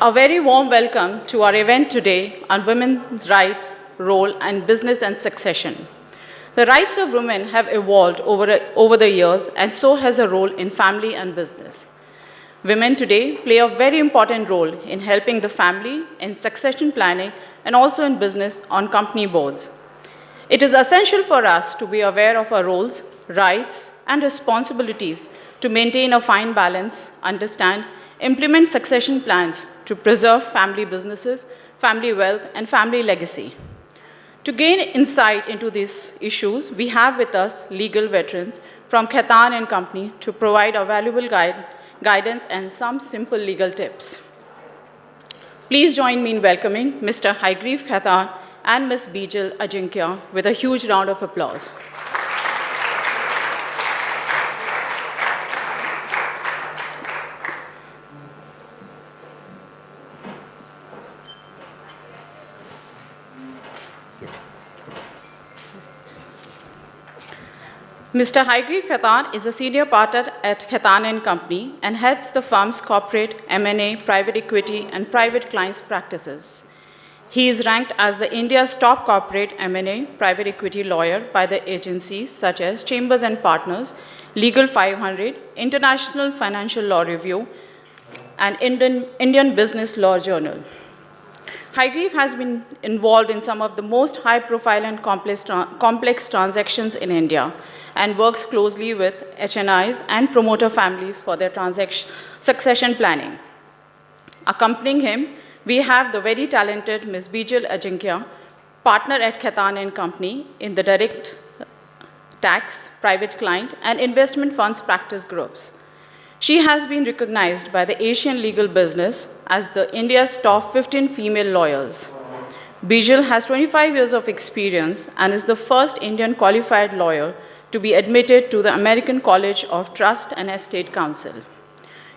A very warm welcome to our event today on women's rights, role, and business and succession. The rights of women have evolved over the years, and so has a role in family and business. Women today play a very important role in helping the family in succession planning and also in business on company boards. It is essential for us to be aware of our roles, rights, and responsibilities to maintain a fine balance, understand, implement succession plans to preserve family businesses, family wealth, and family legacy. To gain insight into these issues, we have with us legal veterans from Khaitan and Company to provide a valuable guidance and some simple legal tips. Please join me in welcoming Mr. Haigreev Khaitan and Ms. Bijal Ajinkya with a huge round of applause. Mr. Haigreev Khaitan is a senior partner at Khaitan & Company and heads the firm's corporate, M&A, private equity, and private clients practices. He is ranked as the India's top corporate M&A private equity lawyer by the agencies such as Chambers & Partners, Legal 500, International Financial Law Review, and Indian Business Law Journal. Haigreev has been involved in some of the most high-profile and complex transactions in India and works closely with HNIs and promoter families for their succession planning. Accompanying him, we have the very talented Ms. Bijal Ajinkya, partner at Khaitan & Company in the direct tax, private client, and investment funds practice groups. She has been recognized by the Asian legal business as the India's top 15 female lawyers. Bijal has 25 years of experience and is the first Indian qualified lawyer to be admitted to the American College of Trust and Estate Counsel.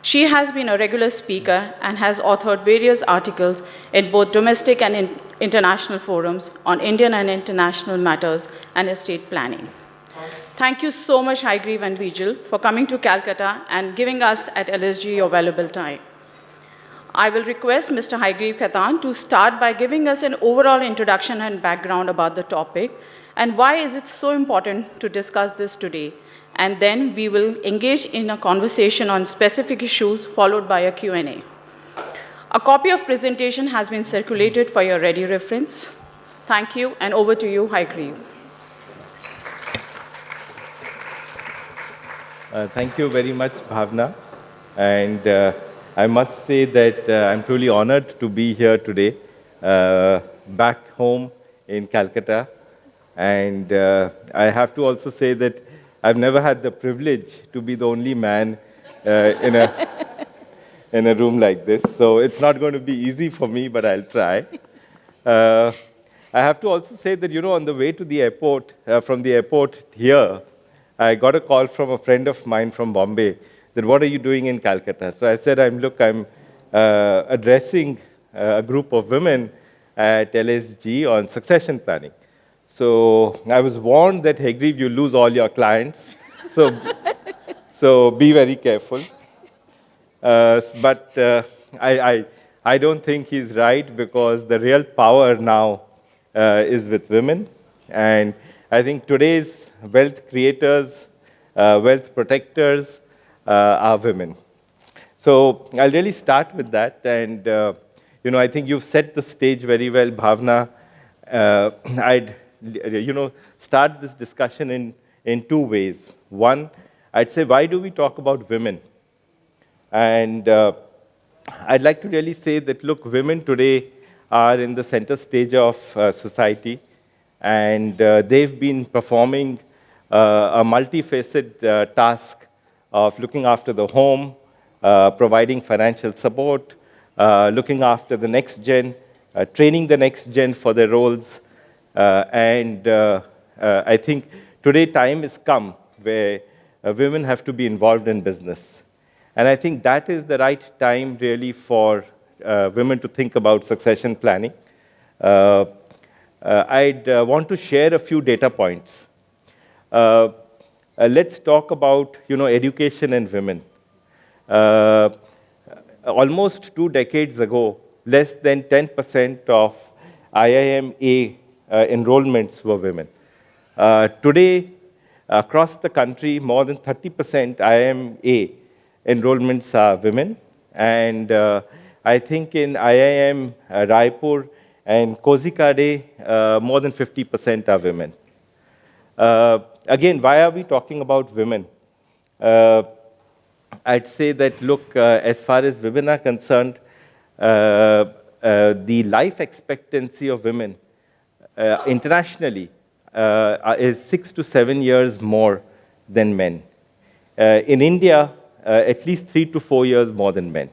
She has been a regular speaker and has authored various articles in both domestic and international forums on Indian and international matters and estate planning. Thank you so much, Haigreev and Bijal, for coming to Calcutta and giving us at LSG your valuable time. I will request Mr. Haigreev Khaitan to start by giving us an overall introduction and background about the topic and why is it so important to discuss this today. And then we will engage in a conversation on specific issues followed by a Q&A. A copy of presentation has been circulated for your ready reference. Thank you, and over to you, Haigreev. Thank you very much, Bhavna. And I must say that I'm truly honored to be here today, back home in Calcutta. And I have to also say that I've never had the privilege to be the only man in a room like this. So it's not going to be easy for me, but I'll try. I have to also say that, on the way to the airport, from the airport here, I got a call from a friend of mine from Bombay that, what are you doing in Calcutta? So I said, I'm addressing a group of women at LSG on succession planning. So I was warned that, Haigreev, you lose all your clients. So be very careful. But I don't think he's right, because the real power now is with women. And I think today's wealth creators, wealth protectors are women. So I'll really start with that. And, I think you've set the stage very well, Bhavna. I'd start this discussion in two ways. One, I'd say, why do we talk about women? And I'd like to really say that, look, women today are in the center stage of society, and they've been performing a multifaceted task of looking after the home, providing financial support, looking after the next gen, training the next gen for their roles. And I think today time has come where women have to be involved in business. And I think that is the right time really for women to think about succession planning. I'd want to share a few data points. Let's talk about education and women. almost 2 decades ago, less than 10% of IIMA enrollments were women. Today, across the country, more than 30% IIMA enrollments are women. And I think in IIM Raipur and Kozhikode, more than 50% are women. Again, why are we talking about women? Uh, I'd say that, look, as far as women are concerned, the life expectancy of women internationally is 6 to 7 years more than men. In India, at least 3 to 4 years more than men.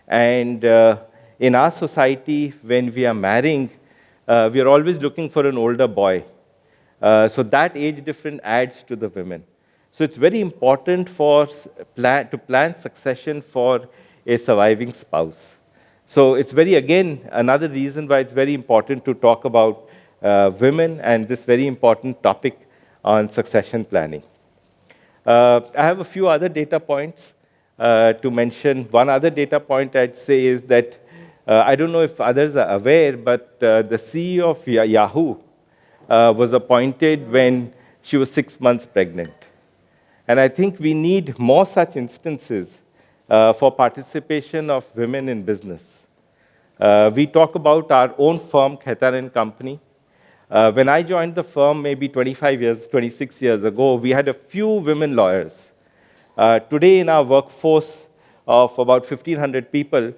And in our society, when we are marrying, we are always looking for an older boy. So that age difference adds to the women. So it's very important to plan succession for a surviving spouse. So it's again, another reason why it's very important to talk about women and this very important topic on succession planning. I have a few other data points to mention. One other data point I'd say is that, I don't know if others are aware, but the CEO of Yahoo was appointed when she was 6 months pregnant. And I think we need more such instances for participation of women in business. We talk about our own firm, Khaitan and Company. When I joined the firm maybe 25 years, 26 years ago, we had a few women lawyers. Today in our workforce of about 1,500 people,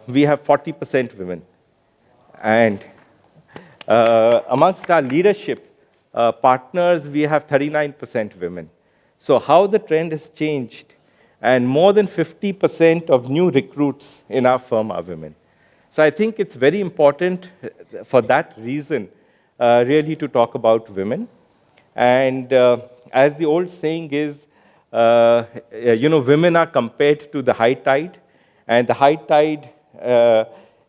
we have 40% women. And amongst our leadership partners, we have 39% women. So how the trend has changed, and more than 50% of new recruits in our firm are women. So I think it's very important for that reason, really to talk about women. And as the old saying is, women are compared to the high tide, and the high tide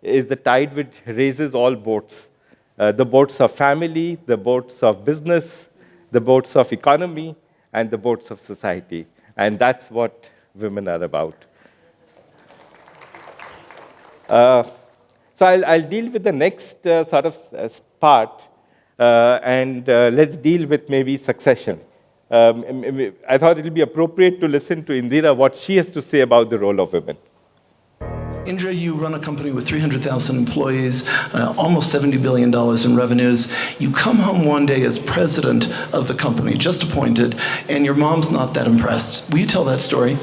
is the tide which raises all boats. The boats of family, the boats of business, the boats of economy, and the boats of society. And that's what women are about. So I'll deal with the next sort of part, and let's deal with maybe succession. I thought it would be appropriate to listen to Indira, what she has to say about the role of women. Indra, you run a company with 300,000 employees, almost $70 billion in revenues. You come home one day as president of the company, just appointed, and your mom's not that impressed. Will you tell that story?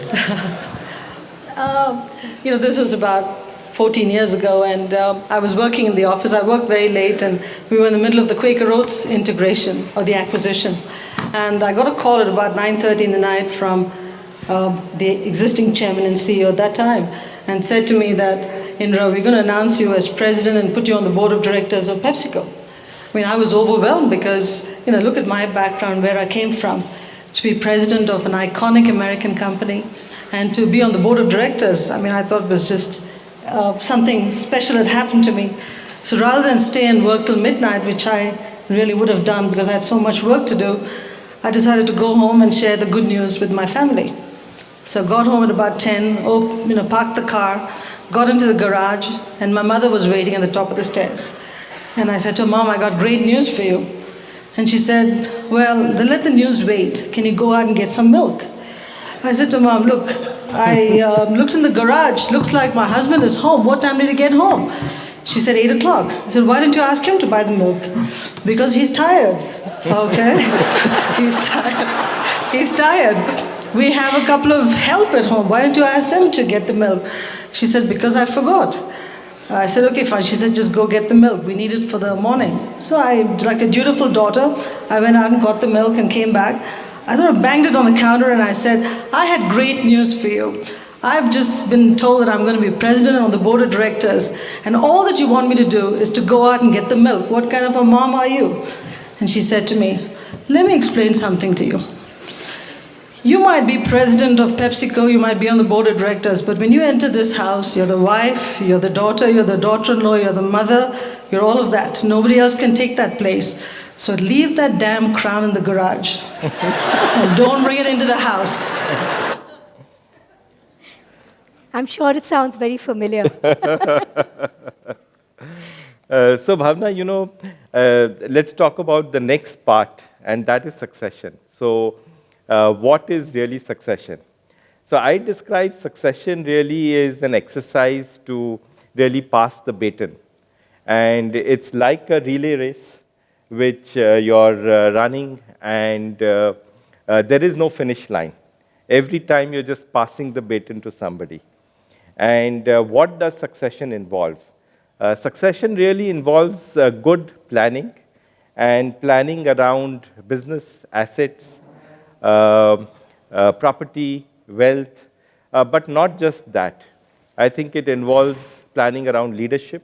This was about 14 years ago, and I was working in the office. I worked very late, and we were in the middle of the Quaker Oats integration, or the acquisition. And I got a call at about 9:30 in the night from the existing chairman and CEO at that time, and said to me that, Indra, we're going to announce you as president and put you on the board of directors of PepsiCo. I mean, I was overwhelmed because, look at my background, where I came from. To be president of an iconic American company and to be on the board of directors, I thought it was just something special had happened to me. So rather than stay and work till midnight, which I really would have done because I had so much work to do, I decided to go home and share the good news with my family. So got home at about 10, parked the car, got into the garage, and my mother was waiting at the top of the stairs. And I said to her, Mom, I got great news for you. And she said, well, then let the news wait. Can you go out and get some milk? I said to Mom, look, I looked in the garage. Looks like my husband is home. What time did he get home? She said, 8 o'clock. I said, why didn't you ask him to buy the milk? Because he's tired. Okay? He's tired. He's tired. We have a couple of help at home. Why didn't you ask them to get the milk? She said, because I forgot. I said, okay, fine. She said, just go get the milk. We need it for the morning. So I, like a dutiful daughter, I went out and got the milk and came back. I sort of banged it on the counter and I said, I had great news for you. I've just been told that I'm going to be president on the board of directors, and all that you want me to do is to go out and get the milk. What kind of a mom are you? And she said to me, let me explain something to you. You might be president of PepsiCo, you might be on the board of directors, but when you enter this house, you're the wife, you're the daughter, you're the daughter-in-law, you're the mother, you're all of that. Nobody else can take that place. So leave that damn crown in the garage. And don't bring it into the house. I'm sure it sounds very familiar. So, Bhavna, let's talk about the next part, and that is succession. So, what is really succession? So, I describe succession really is an exercise to really pass the baton. And it's like a relay race which you're running, and there is no finish line. Every time you're just passing the baton to somebody. And what does succession involve? Succession really involves good planning and planning around business assets, property, wealth, but not just that. I think it involves planning around leadership,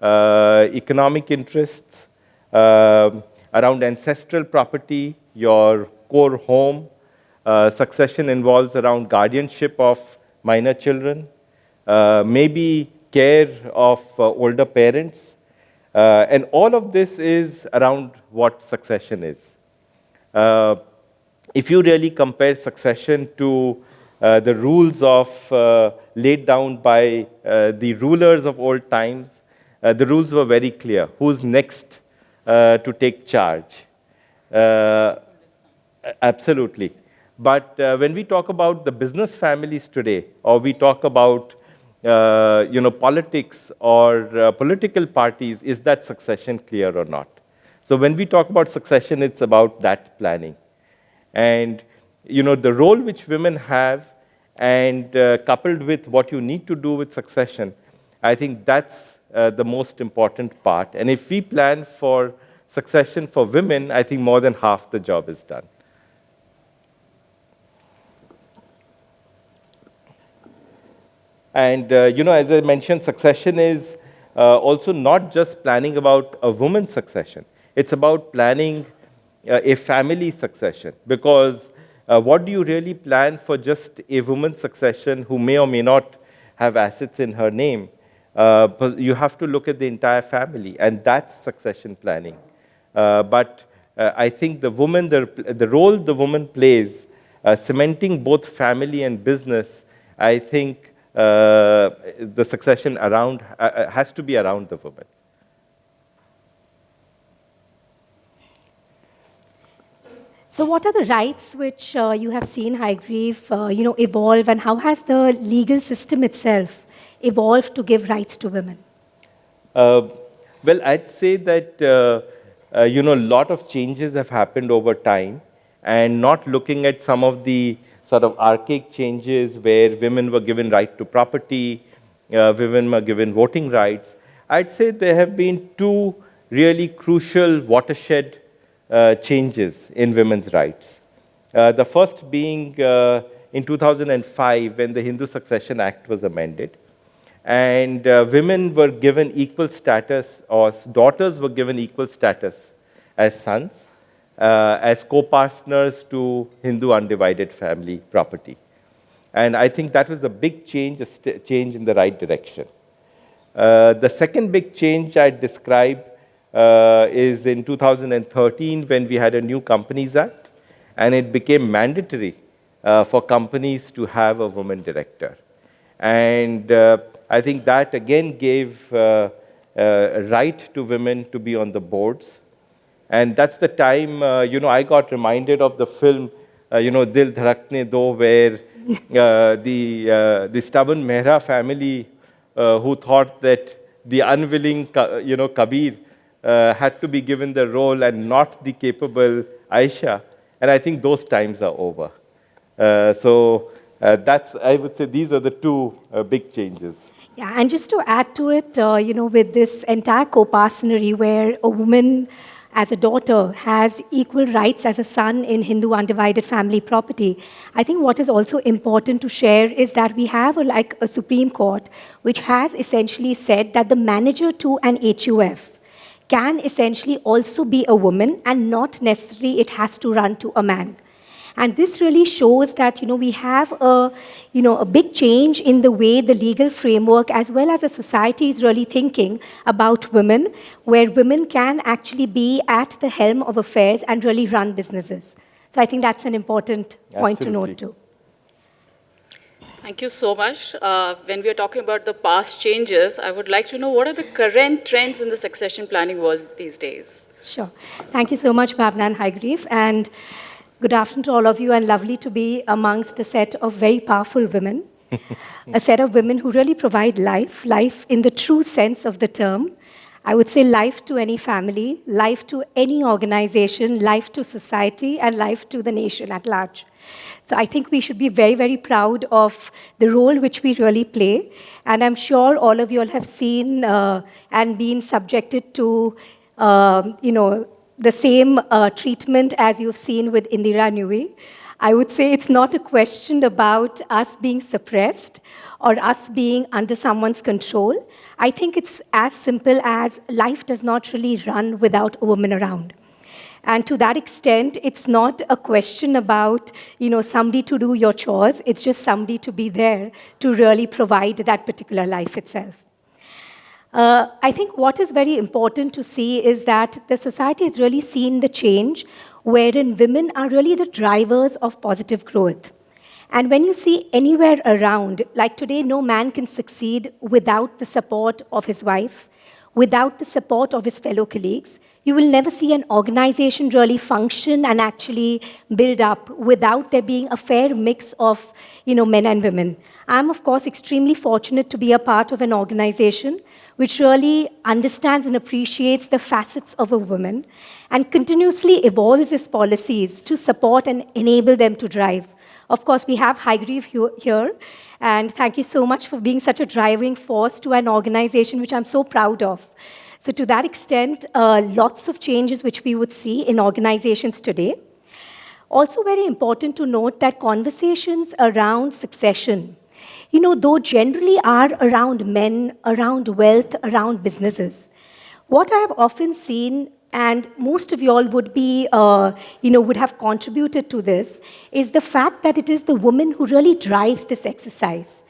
economic interests, around ancestral property, your core home. Succession involves around guardianship of minor children, maybe care of older parents. And all of this is around what succession is. Uh, if you really compare succession to the rules of laid down by the rulers of old times, the rules were very clear. Who's next to take charge? Uh, Absolutely. But when we talk about the business families today, or we talk about politics or political parties, is that succession clear or not? So when we talk about succession, it's about that planning. And the role which women have, and coupled with what you need to do with succession, I think that's the most important part. And if we plan for succession for women, I think more than half the job is done. And, as I mentioned, succession is also not just planning about a woman's succession. It's about planning a family succession. Because what do you really plan for just a woman's succession who may or may not have assets in her name? But you have to look at the entire family, and that's succession planning. But I think the role the woman plays, cementing both family and business, I think the succession around has to be around the woman. So what are the rights which you have seen Hygrieve, evolve, and how has the legal system itself evolved to give rights to women? Well, I'd say that a lot of changes have happened over time, and not looking at some of the sort of archaic changes where women were given right to property, women were given voting rights. I'd say there have been two really crucial watershed changes in women's rights. The first being in 2005 when the Hindu Succession Act was amended. And women were given equal status, or daughters were given equal status as sons, as co-partners to Hindu undivided family property. And I think that was a big change, a change in the right direction. The second big change I'd describe is in 2013 when we had a new Companies Act, and it became mandatory for companies to have a woman director. And I think that again gave a right to women to be on the boards. And that's the time, I got reminded of the film, Dil Dhadakne Do, where the stubborn Mehra family who thought that the unwilling, Kabir had to be given the role and not the capable Aisha. And I think those times are over. I would say these are the two big changes. Yeah, and just to add to it, with this entire co-partnery where a woman as a daughter has equal rights as a son in Hindu undivided family property, I think what is also important to share is that we have a Supreme Court which has essentially said that the manager to an HUF can essentially also be a woman, and not necessarily it has to run to a man. And this really shows that we have a big change in the way the legal framework as well as the society is really thinking about women, where women can actually be at the helm of affairs and really run businesses. So I think that's an important point to note too. Thank you so much. When we are talking about the past changes, I would like to know what are the current trends in the succession planning world these days? Sure. Thank you so much, Bhavna and Hygrieve. And good afternoon to all of you, and lovely to be amongst a set of very powerful women, a set of women who really provide life in the true sense of the term. I would say life to any family, life to any organization, life to society, and life to the nation at large. So I think we should be very, very proud of the role which we really play. And I'm sure all of you all have seen and been subjected to, the same treatment as you've seen with Indira Nui. I would say it's not a question about us being suppressed or us being under someone's control. I think it's as simple as life does not really run without a woman around. And to that extent, it's not a question about, somebody to do your chores. It's just somebody to be there to really provide that particular life itself. I think what is very important to see is that the society has really seen the change wherein women are really the drivers of positive growth. And when you see anywhere around, like today, no man can succeed without the support of his wife, without the support of his fellow colleagues. You will never see an organization really function and actually build up without there being a fair mix of, men and women. I'm, of course, extremely fortunate to be a part of an organization which really understands and appreciates the facets of a woman and continuously evolves its policies to support and enable them to drive. Of course, we have Hygrieve here, and thank you so much for being such a driving force to an organization which I'm so proud of. So to that extent, lots of changes which we would see in organizations today. Also very important to note that conversations around succession, though generally are around men, around wealth, around businesses, what I have often seen, and most of you all would be, would have contributed to this, is the fact that it is the woman who really drives this exercise.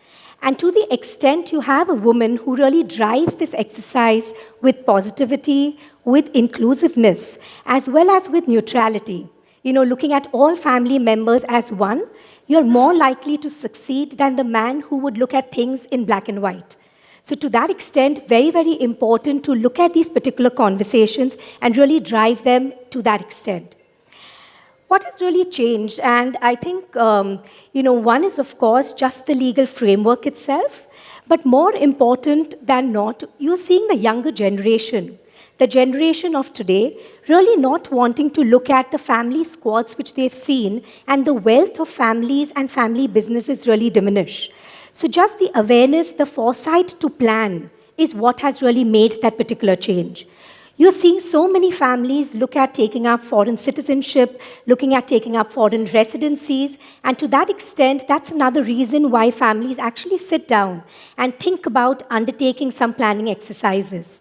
And to the extent you have a woman who really drives this exercise with positivity, with inclusiveness, as well as with neutrality, looking at all family members as one, you're more likely to succeed than the man who would look at things in black and white. So to that extent, very, very important to look at these particular conversations and really drive them to that extent. What has really changed? And I think, one is, of course, just the legal framework itself. But more important than not, you're seeing the younger generation, the generation of today, really not wanting to look at the family squads which they've seen and the wealth of families and family businesses really diminish. So just the awareness, the foresight to plan is what has really made that particular change. You're seeing so many families look at taking up foreign citizenship, looking at taking up foreign residencies, and to that extent, that's another reason why families actually sit down and think about undertaking some planning exercises.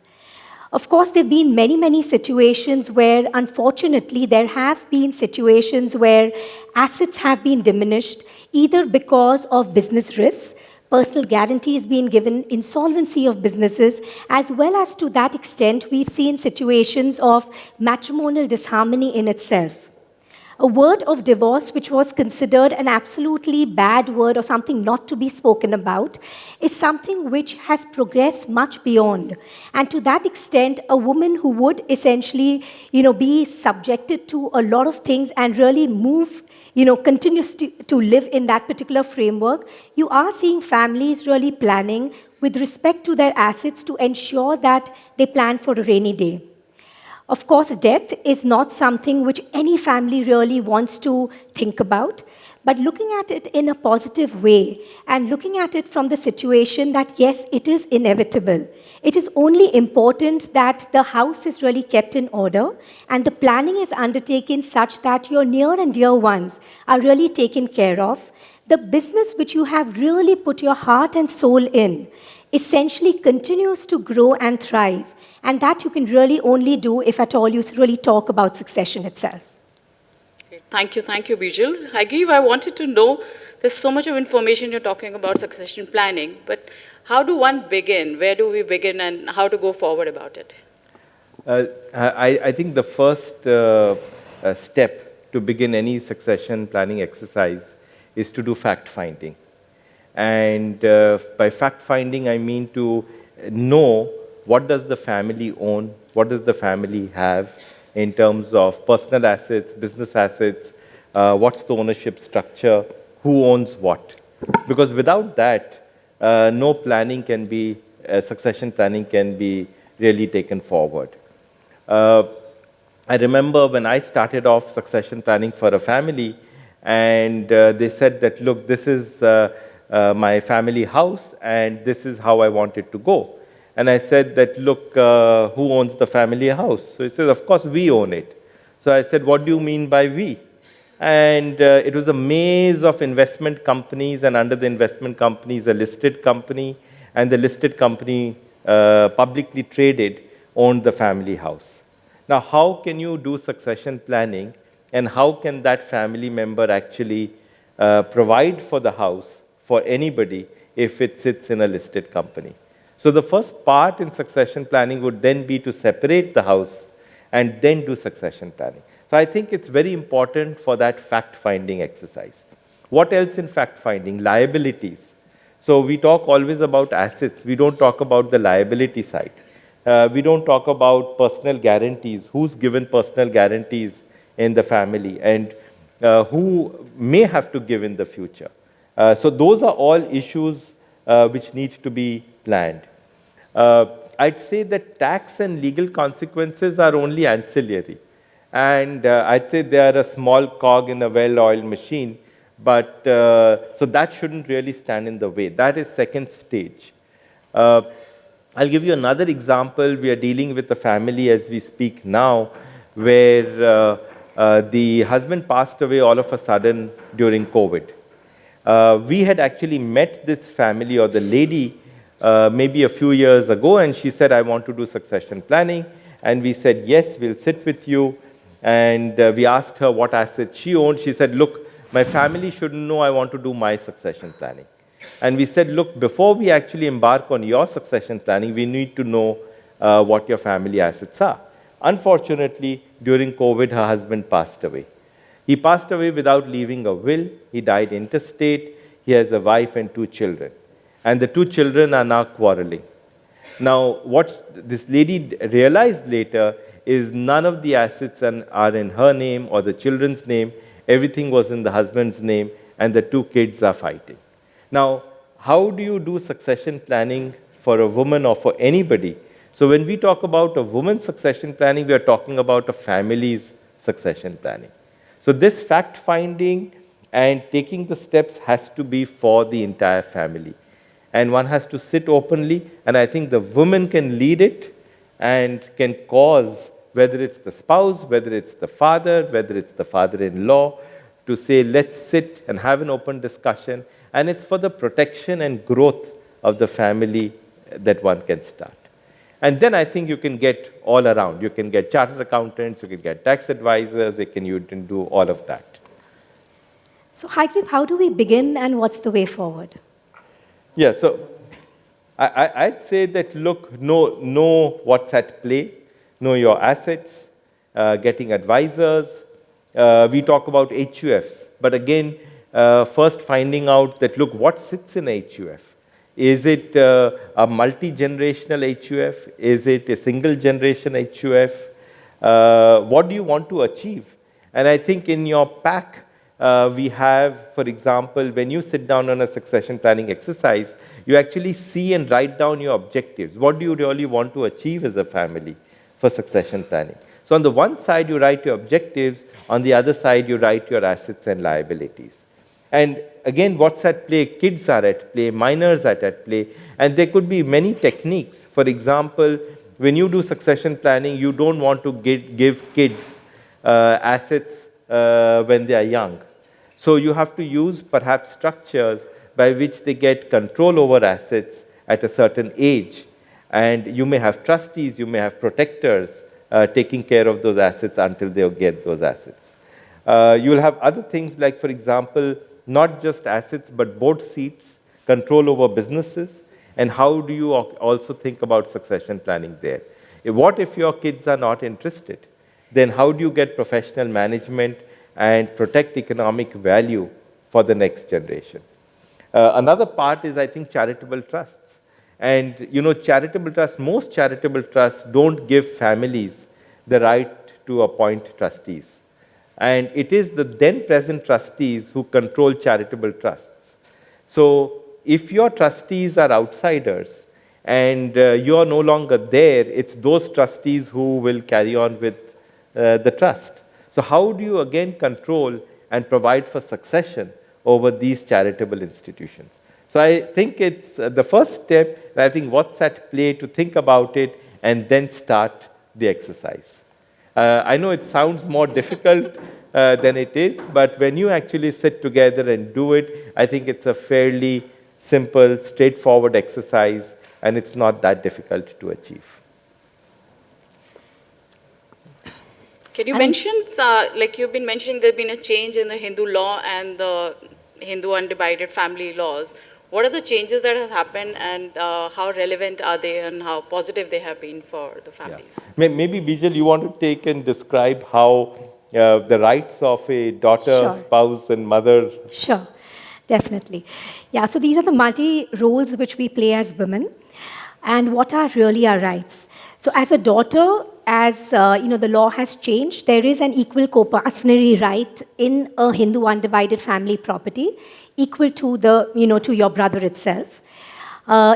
Of course, there have been many, many situations where, unfortunately, there have been situations where assets have been diminished, either because of business risks, personal guarantees being given, insolvency of businesses, as well as to that extent, we've seen situations of matrimonial disharmony in itself. A word of divorce, which was considered an absolutely bad word or something not to be spoken about, is something which has progressed much beyond. And to that extent, a woman who would essentially, be subjected to a lot of things and really move, continues to live in that particular framework, you are seeing families really planning with respect to their assets to ensure that they plan for a rainy day. Of course, death is not something which any family really wants to think about, but looking at it in a positive way and looking at it from the situation that, yes, it is inevitable. It is only important that the house is really kept in order and the planning is undertaken such that your near and dear ones are really taken care of. The business which you have really put your heart and soul in essentially continues to grow and thrive. And that you can really only do if at all you really talk about succession itself. Thank you, Bijal. Hygrieve, I wanted to know, there's so much of information you're talking about succession planning, but how do one begin? Where do we begin and how to go forward about it? I think the first step to begin any succession planning exercise is to do fact-finding. And by fact-finding, I mean to know what does the family own, what does the family have in terms of personal assets, business assets, what's the ownership structure, who owns what. Because without that, no planning can be, succession planning can be really taken forward. Uh, I remember when I started off succession planning for a family, and they said that, look, this is my family house, and this is how I want it to go. And I said that, look, who owns the family house? So he says, of course, we own it. So I said, what do you mean by we? And it was a maze of investment companies, and under the investment companies, a listed company, and the listed company, publicly traded, owned the family house. Now, how can you do succession planning, and how can that family member actually provide for the house for anybody if it sits in a listed company? So the first part in succession planning would then be to separate the house and then do succession planning. So I think it's very important for that fact-finding exercise. What else in fact-finding? Liabilities. So we talk always about assets. We don't talk about the liability side. We don't talk about personal guarantees. Who's given personal guarantees in the family, and who may have to give in the future. So those are all issues which need to be planned. I'd say that tax and legal consequences are only ancillary. And I'd say they are a small cog in a well-oiled machine, but so that shouldn't really stand in the way. That is second stage. I'll give you another example. We are dealing with a family as we speak now, where the husband passed away all of a sudden during COVID. We had actually met this family, or the lady, maybe a few years ago, and she said, I want to do succession planning. And we said, yes, we'll sit with you. And we asked her what assets she owned. She said, look, my family shouldn't know I want to do my succession planning. And we said, look, before we actually embark on your succession planning, we need to know what your family assets are. Unfortunately, during COVID, her husband passed away. He passed away without leaving a will. He died intestate. He has a wife and 2 children. And the 2 children are now quarreling. Now, what this lady realized later is none of the assets are in her name or the children's name. Everything was in the husband's name, and the 2 kids are fighting. Now, how do you do succession planning for a woman or for anybody? So when we talk about a woman's succession planning, we are talking about a family's succession planning. So this fact-finding and taking the steps has to be for the entire family. And one has to sit openly, and I think the woman can lead it and can cause, whether it's the spouse, whether it's the father, whether it's the father-in-law, to say, let's sit and have an open discussion. And it's for the protection and growth of the family that one can start. And then I think you can get all around. You can get chartered accountants, you can get tax advisors, you can do all of that. So, Haigrip, how do we begin, and what's the way forward? Yeah, so I'd say that, look, know what's at play, know your assets, getting advisors. We talk about HUFs, but again, first finding out that, look, what sits in HUF? Is it a multi-generational HUF? Is it a single-generation HUF? What do you want to achieve? And I think in your pack, we have, for example, when you sit down on a succession planning exercise, you actually see and write down your objectives. What do you really want to achieve as a family for succession planning? So on the one side, you write your objectives. On the other side, you write your assets and liabilities. And again, what's at play? Kids are at play, minors are at play, and there could be many techniques. For example, when you do succession planning, you don't want to give kids assets when they are young. So you have to use perhaps structures by which they get control over assets at a certain age. And you may have trustees, you may have protectors taking care of those assets until they get those assets. You'll have other things like, for example, not just assets, but board seats, control over businesses, and how do you also think about succession planning there? What if your kids are not interested? Then how do you get professional management and protect economic value for the next generation? Another part is, I think, charitable trusts. And, charitable trusts, most charitable trusts don't give families the right to appoint trustees. And it is the then present trustees who control charitable trusts. So if your trustees are outsiders and you are no longer there, it's those trustees who will carry on with the trust. So how do you again control and provide for succession over these charitable institutions? So I think it's the first step, and I think what's at play to think about it and then start the exercise. I know it sounds more difficult than it is, but when you actually sit together and do it, I think it's a fairly simple, straightforward exercise, and it's not that difficult to achieve. Can you mention, like you've been mentioning, there's been a change in the Hindu law and the Hindu undivided family laws. What are the changes that have happened, and how relevant are they, and how positive they have been for the families? Yeah. Maybe, Bijal, you want to take and describe how the rights of a daughter, Sure. spouse, and mother. Sure, definitely. Yeah, so these are the multi roles which we play as women, and what are really our rights. So, as a daughter, as the law has changed, there is an equal co-partnership right in a Hindu undivided family property, equal to to your brother itself.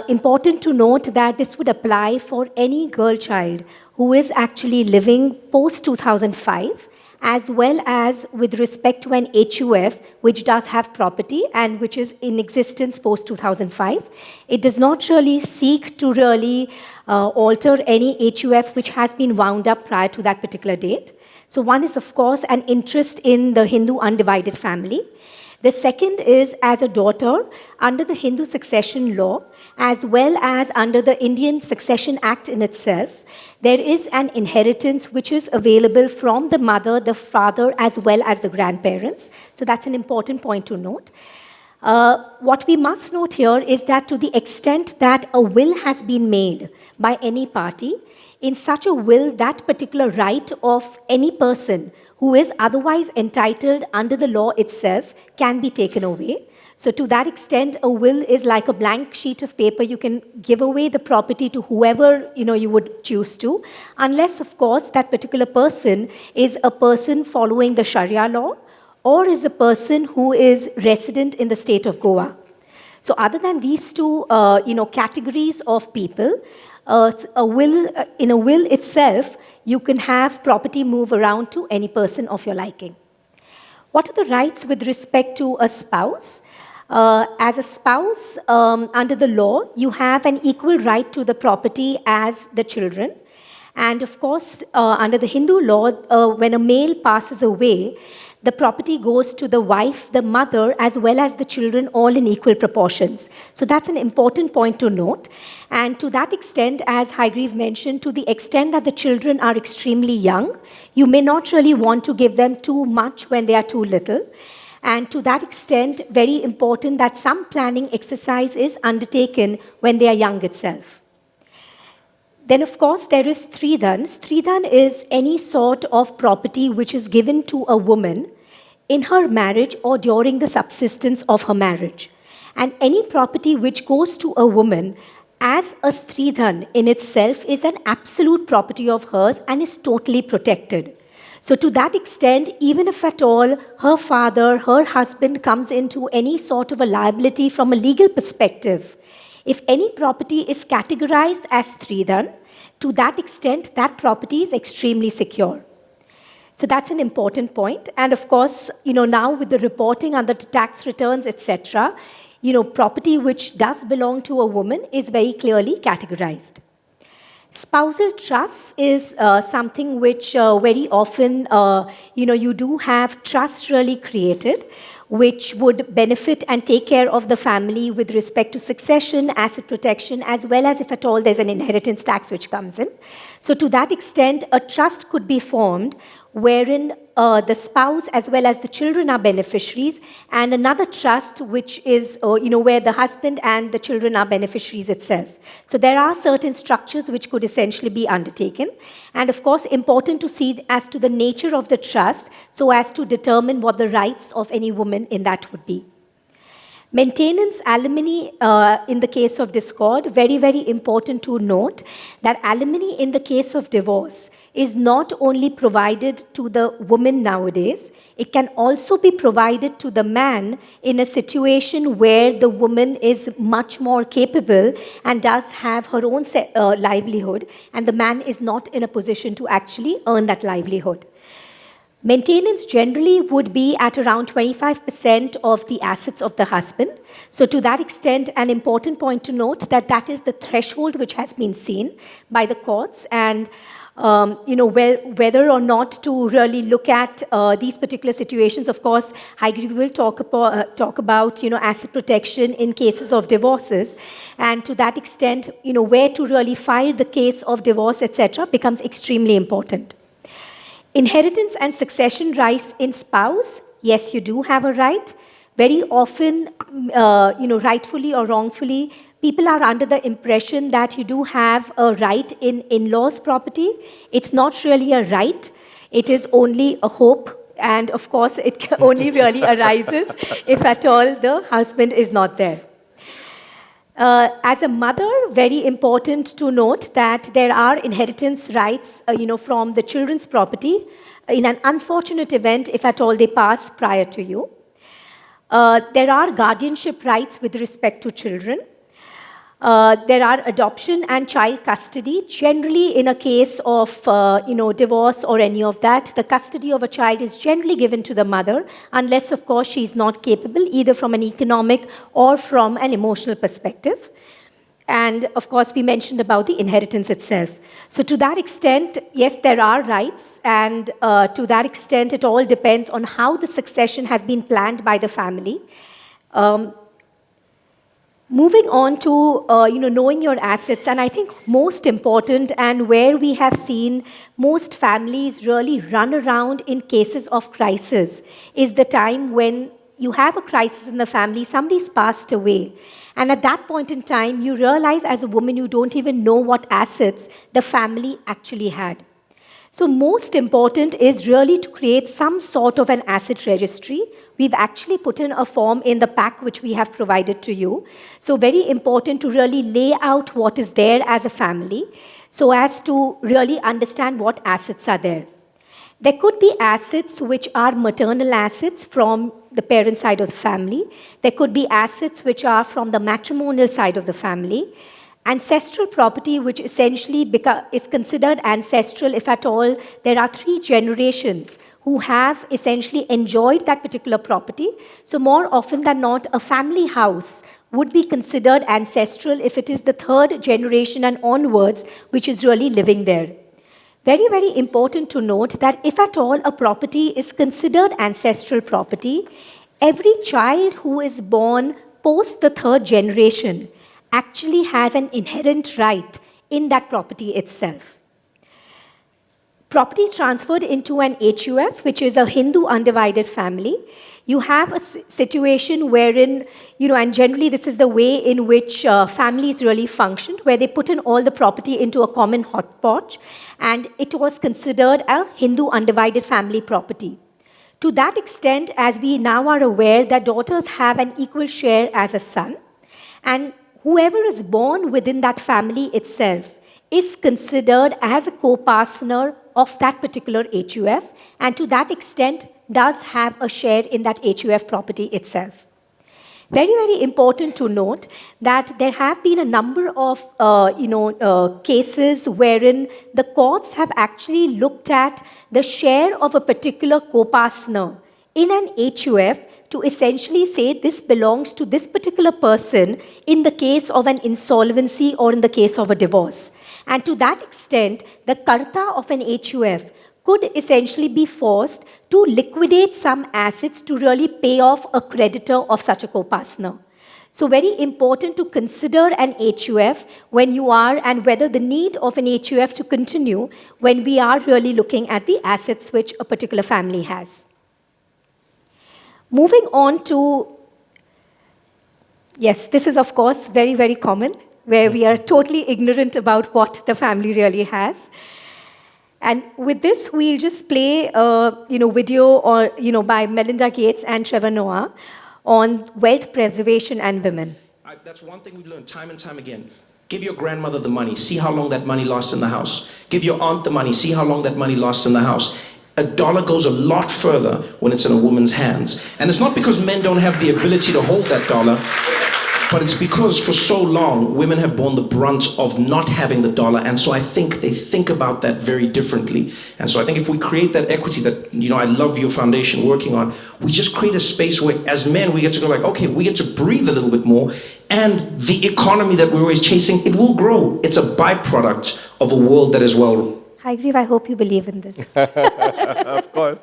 Important to note that this would apply for any girl child who is actually living post 2005, as well as with respect to an HUF, which does have property and which is in existence post 2005. It does not really seek to really alter any HUF which has been wound up prior to that particular date. So one is, of course, an interest in the Hindu undivided family. The second is as a daughter under the Hindu succession law, as well as under the Indian Succession Act in itself, there is an inheritance which is available from the mother, the father, as well as the grandparents. So that's an important point to note. What we must note here is that to the extent that a will has been made by any party, in such a will, that particular right of any person who is otherwise entitled under the law itself can be taken away. So to that extent, a will is like a blank sheet of paper. You can give away the property to whoever you would choose to, unless, of course, that particular person is a person following the Sharia law or is a person who is resident in the state of Goa. So other than these two categories of people, in a will itself, you can have property move around to any person of your liking. What are the rights with respect to a spouse? As a spouse, under the law, you have an equal right to the property as the children. And of course, under the Hindu law, when a male passes away, the property goes to the wife, the mother, as well as the children, all in equal proportions. So that's an important point to note. And to that extent, as Hygrieve mentioned, to the extent that the children are extremely young, you may not really want to give them too much when they are too little. And to that extent, very important that some planning exercise is undertaken when they are young itself. Then, of course, there is Stridhan. Stridhan is any sort of property which is given to a woman in her marriage or during the subsistence of her marriage. And any property which goes to a woman as a Stridhan in itself is an absolute property of hers and is totally protected. So to that extent, even if at all her father, her husband comes into any sort of a liability from a legal perspective, if any property is categorized as Stridhan, to that extent, that property is extremely secure. So that's an important point. And of course, now with the reporting under the tax returns, etc., property which does belong to a woman is very clearly categorized. Spousal trust is something which very often, you do have trust really created, which would benefit and take care of the family with respect to succession, asset protection, as well as if at all there's an inheritance tax which comes in. So to that extent, a trust could be formed wherein the spouse as well as the children are beneficiaries, and another trust which is, where the husband and the children are beneficiaries itself. So there are certain structures which could essentially be undertaken. And of course, important to see as to the nature of the trust so as to determine what the rights of any woman in that would be. Maintenance alimony in the case of discord, very, very important to note that alimony in the case of divorce is not only provided to the woman nowadays, it can also be provided to the man in a situation where the woman is much more capable and does have her own livelihood, and the man is not in a position to actually earn that livelihood. Maintenance generally would be at around 25% of the assets of the husband. So to that extent, an important point to note that that is the threshold which has been seen by the courts, and whether or not to really look at these particular situations. Of course, we will talk about asset protection in cases of divorces, and to that extent, where to really file the case of divorce, etc., becomes extremely important. Inheritance and succession rights in spouse, yes, you do have a right. Very often, rightfully or wrongfully, people are under the impression that you do have a right in in-laws' property. It's not really a right. It is only a hope. And of course, it only really arises if at all the husband is not there. As a mother, very important to note that there are inheritance rights, from the children's property in an unfortunate event, if at all they pass prior to you. There are guardianship rights with respect to children. There are adoption and child custody. Generally, in a case of divorce or any of that, the custody of a child is generally given to the mother, unless, of course, she is not capable, either from an economic or from an emotional perspective. And, of course, we mentioned about the inheritance itself. So to that extent, yes, there are rights, and to that extent, it all depends on how the succession has been planned by the family. Moving on to knowing your assets, and I think most important, and where we have seen most families really run around in cases of crisis, is the time when you have a crisis in the family, somebody's passed away, and at that point in time, you realize as a woman you don't even know what assets the family actually had. So most important is really to create some sort of an asset registry. We've actually put in a form in the pack which we have provided to you. So very important to really lay out what is there as a family so as to really understand what assets are there. There could be assets which are maternal assets from the parent side of the family. There could be assets which are from the matrimonial side of the family. Ancestral property, which essentially is considered ancestral if at all there are 3 generations who have essentially enjoyed that particular property. So more often than not, a family house would be considered ancestral if it is the 3rd generation and onwards which is really living there. Very, very important to note that if at all a property is considered ancestral property, every child who is born post the 3rd generation actually has an inherent right in that property itself. Property transferred into an HUF, which is a Hindu undivided family, you have a situation wherein, and generally this is the way in which families really functioned, where they put in all the property into a common hotpot, and it was considered a Hindu undivided family property. To that extent, as we now are aware, that daughters have an equal share as a son, and whoever is born within that family itself is considered as a co-partner of that particular HUF, and to that extent does have a share in that HUF property itself. Very, very important to note that there have been a number of cases wherein the courts have actually looked at the share of a particular co-partner in an HUF to essentially say this belongs to this particular person in the case of an insolvency or in the case of a divorce. And to that extent, the karta of an HUF could essentially be forced to liquidate some assets to really pay off a creditor of such a co-partner. So very important to consider an HUF when you are, and whether the need of an HUF to continue when we are really looking at the assets which a particular family has. Moving on to, yes, this is of course very, very common, where we are totally ignorant about what the family really has. And with this, we'll just play a video by Melinda Gates and Trevor Noah, on wealth preservation and women? That's one thing we've learned time and time again. Give your grandmother the money, see how long that money lasts in the house. Give your aunt the money, see how long that money lasts in the house. A dollar goes a lot further when it's in a woman's hands. And it's not because men don't have the ability to hold that dollar, but it's because for so long, women have borne the brunt of not having the dollar. And so I think they think about that very differently. And so I think if we create that equity that, I love your foundation working on, we just create a space where as men, we get to go like, okay, we get to breathe a little bit more. And the economy that we're always chasing, it will grow. It's a byproduct of a world that is well. Haigreve, I hope you believe in this. Of course.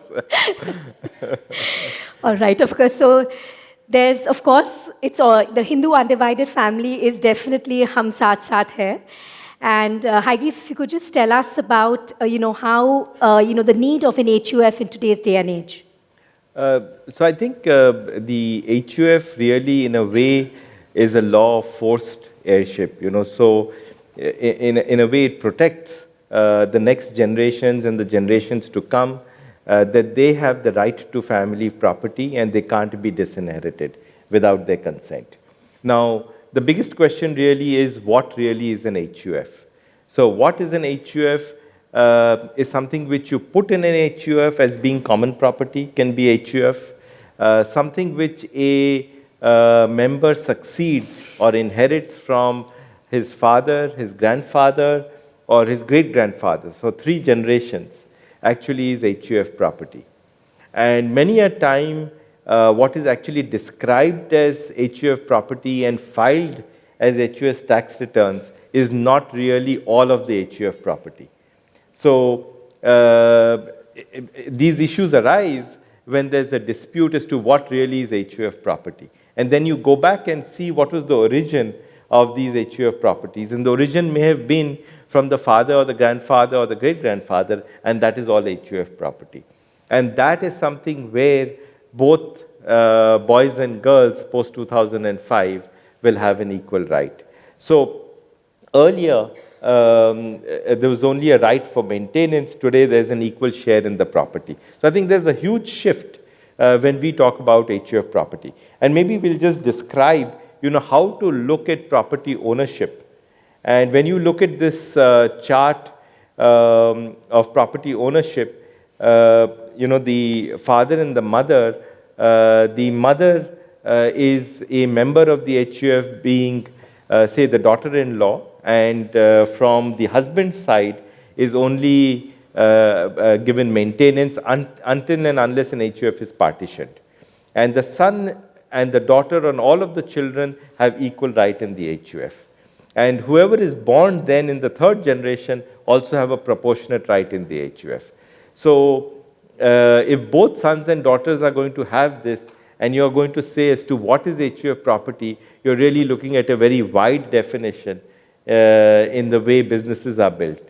All right, of course. So there's, of course, it's all, the Hindu undivided family is definitely hum saath saath hai. And Haigreve, if you could just tell us about, how, the need of an HUF in today's day and age. So I think the HUF really, in a way, is a law of forced heirship. So in a way, it protects the next generations and the generations to come, that they have the right to family property and they can't be disinherited without their consent. Now, the biggest question really is, what really is an HUF? So what is an HUF? Is something which you put in an HUF as being common property, can be HUF. Something which a member succeeds or inherits from his father, his grandfather, or his great-grandfather. So 3 generations actually is HUF property. And many a time, what is actually described as HUF property and filed as HUF tax returns is not really all of the HUF property. So these issues arise when there's a dispute as to what really is HUF property. And then you go back and see what was the origin of these HUF properties. And the origin may have been from the father or the grandfather or the great-grandfather, and that is all HUF property. And that is something where both boys and girls post-2005 will have an equal right. So earlier, there was only a right for maintenance. Today, there's an equal share in the property. So I think there's a huge shift when we talk about HUF property. And maybe we'll just describe, how to look at property ownership. And when you look at this chart of property ownership, the father and the mother is a member of the HUF being, say, the daughter-in-law, and from the husband's side is only given maintenance until and unless an HUF is partitioned. And the son and the daughter and all of the children have equal right in the HUF. And whoever is born then in the 3rd generation also have a proportionate right in the HUF. So if both sons and daughters are going to have this, and you're going to say as to what is HUF property, you're really looking at a very wide definition in the way businesses are built.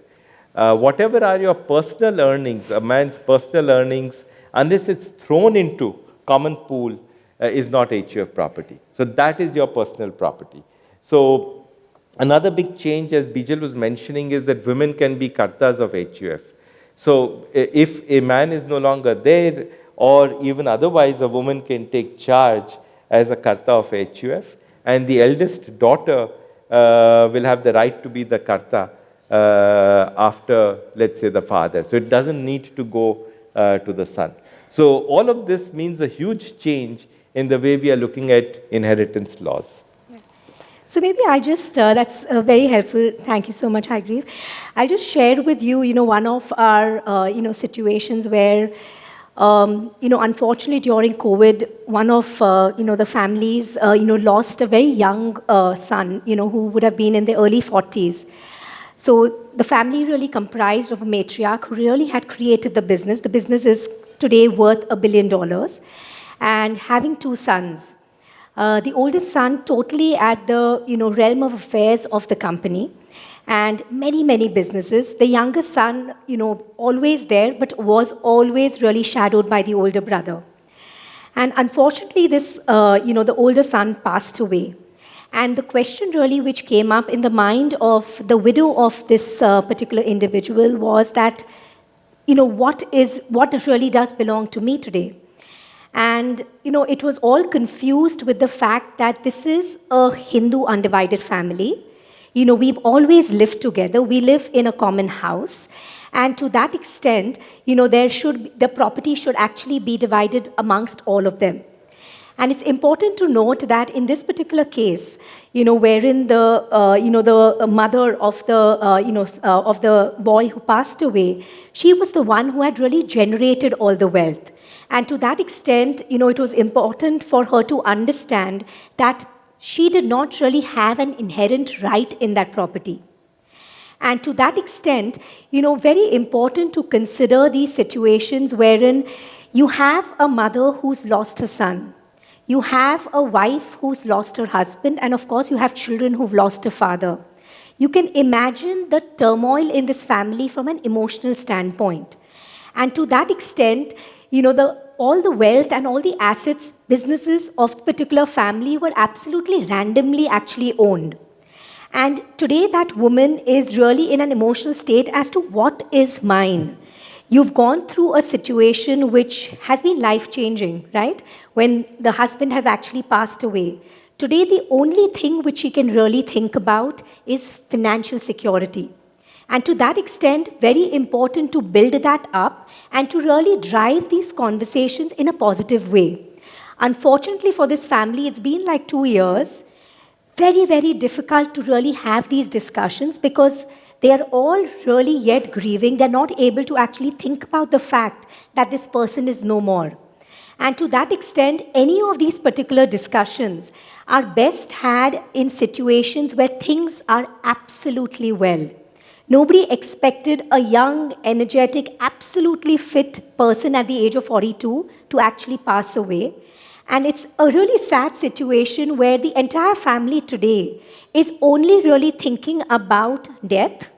Whatever are your personal earnings, a man's personal earnings, unless it's thrown into common pool, is not HUF property. So that is your personal property. So another big change, as Bijal was mentioning, is that women can be kartas of HUF. So if a man is no longer there, or even otherwise, a woman can take charge as a karta of HUF, and the eldest daughter will have the right to be the karta after, let's say, the father. So it doesn't need to go to the son. So all of this means a huge change in the way we are looking at inheritance laws. So maybe I just, that's very helpful. Thank you so much, Haigreve. I'll just share with you, one of our, situations where, unfortunately during COVID, one of, the families, lost a very young son, who would have been in the early 40s. So the family really comprised of a matriarch who really had created the business. The business is today worth $1 billion, and having 2 sons. The oldest son totally at the realm of affairs of the company, and many, many businesses. The youngest son, always there, but was always really shadowed by the older brother. And unfortunately, this, the older son passed away. And the question really which came up in the mind of the widow of this particular individual was that, what really does belong to me today? And, it was all confused with the fact that this is a Hindu undivided family. We've always lived together. We live in a common house. And to that extent, the property should actually be divided amongst all of them. And it's important to note that in this particular case, wherein the mother of the boy who passed away, she was the one who had really generated all the wealth. And to that extent, it was important for her to understand that she did not really have an inherent right in that property. And to that extent, very important to consider these situations wherein you have a mother who's lost her son. You have a wife who's lost her husband, and of course, you have children who've lost a father. You can imagine the turmoil in this family from an emotional standpoint. And to that extent, all the wealth and all the assets, businesses of the particular family were absolutely randomly actually owned. And today, that woman is really in an emotional state as to what is mine. You've gone through a situation which has been life-changing, right? When the husband has actually passed away. Today, the only thing which she can really think about is financial security. And to that extent, very important to build that up and to really drive these conversations in a positive way. Unfortunately for this family, it's been like 2 years. Very, very difficult to really have these discussions because they are all really yet grieving. They're not able to actually think about the fact that this person is no more. And to that extent, any of these particular discussions are best had in situations where things are absolutely well. Nobody expected a young, energetic, absolutely fit person at the age of 42 to actually pass away. And it's a really sad situation where the entire family today is only really thinking about death.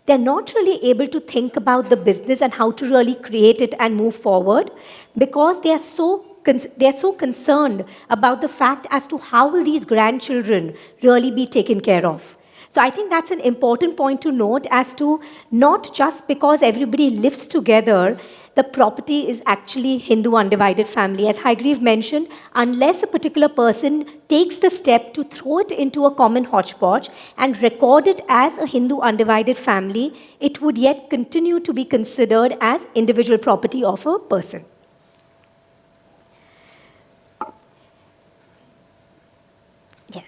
They're not really able to think about the business and how to really create it and move forward because they are so concerned about the fact as to how will these grandchildren really be taken care of. So I think that's an important point to note as to not just because everybody lives together, the property is actually Hindu undivided family. As Hygrieve mentioned, unless a particular person takes the step to throw it into a common hodgepodge and record it as a Hindu undivided family, it would yet continue to be considered as individual property of a person. Yes.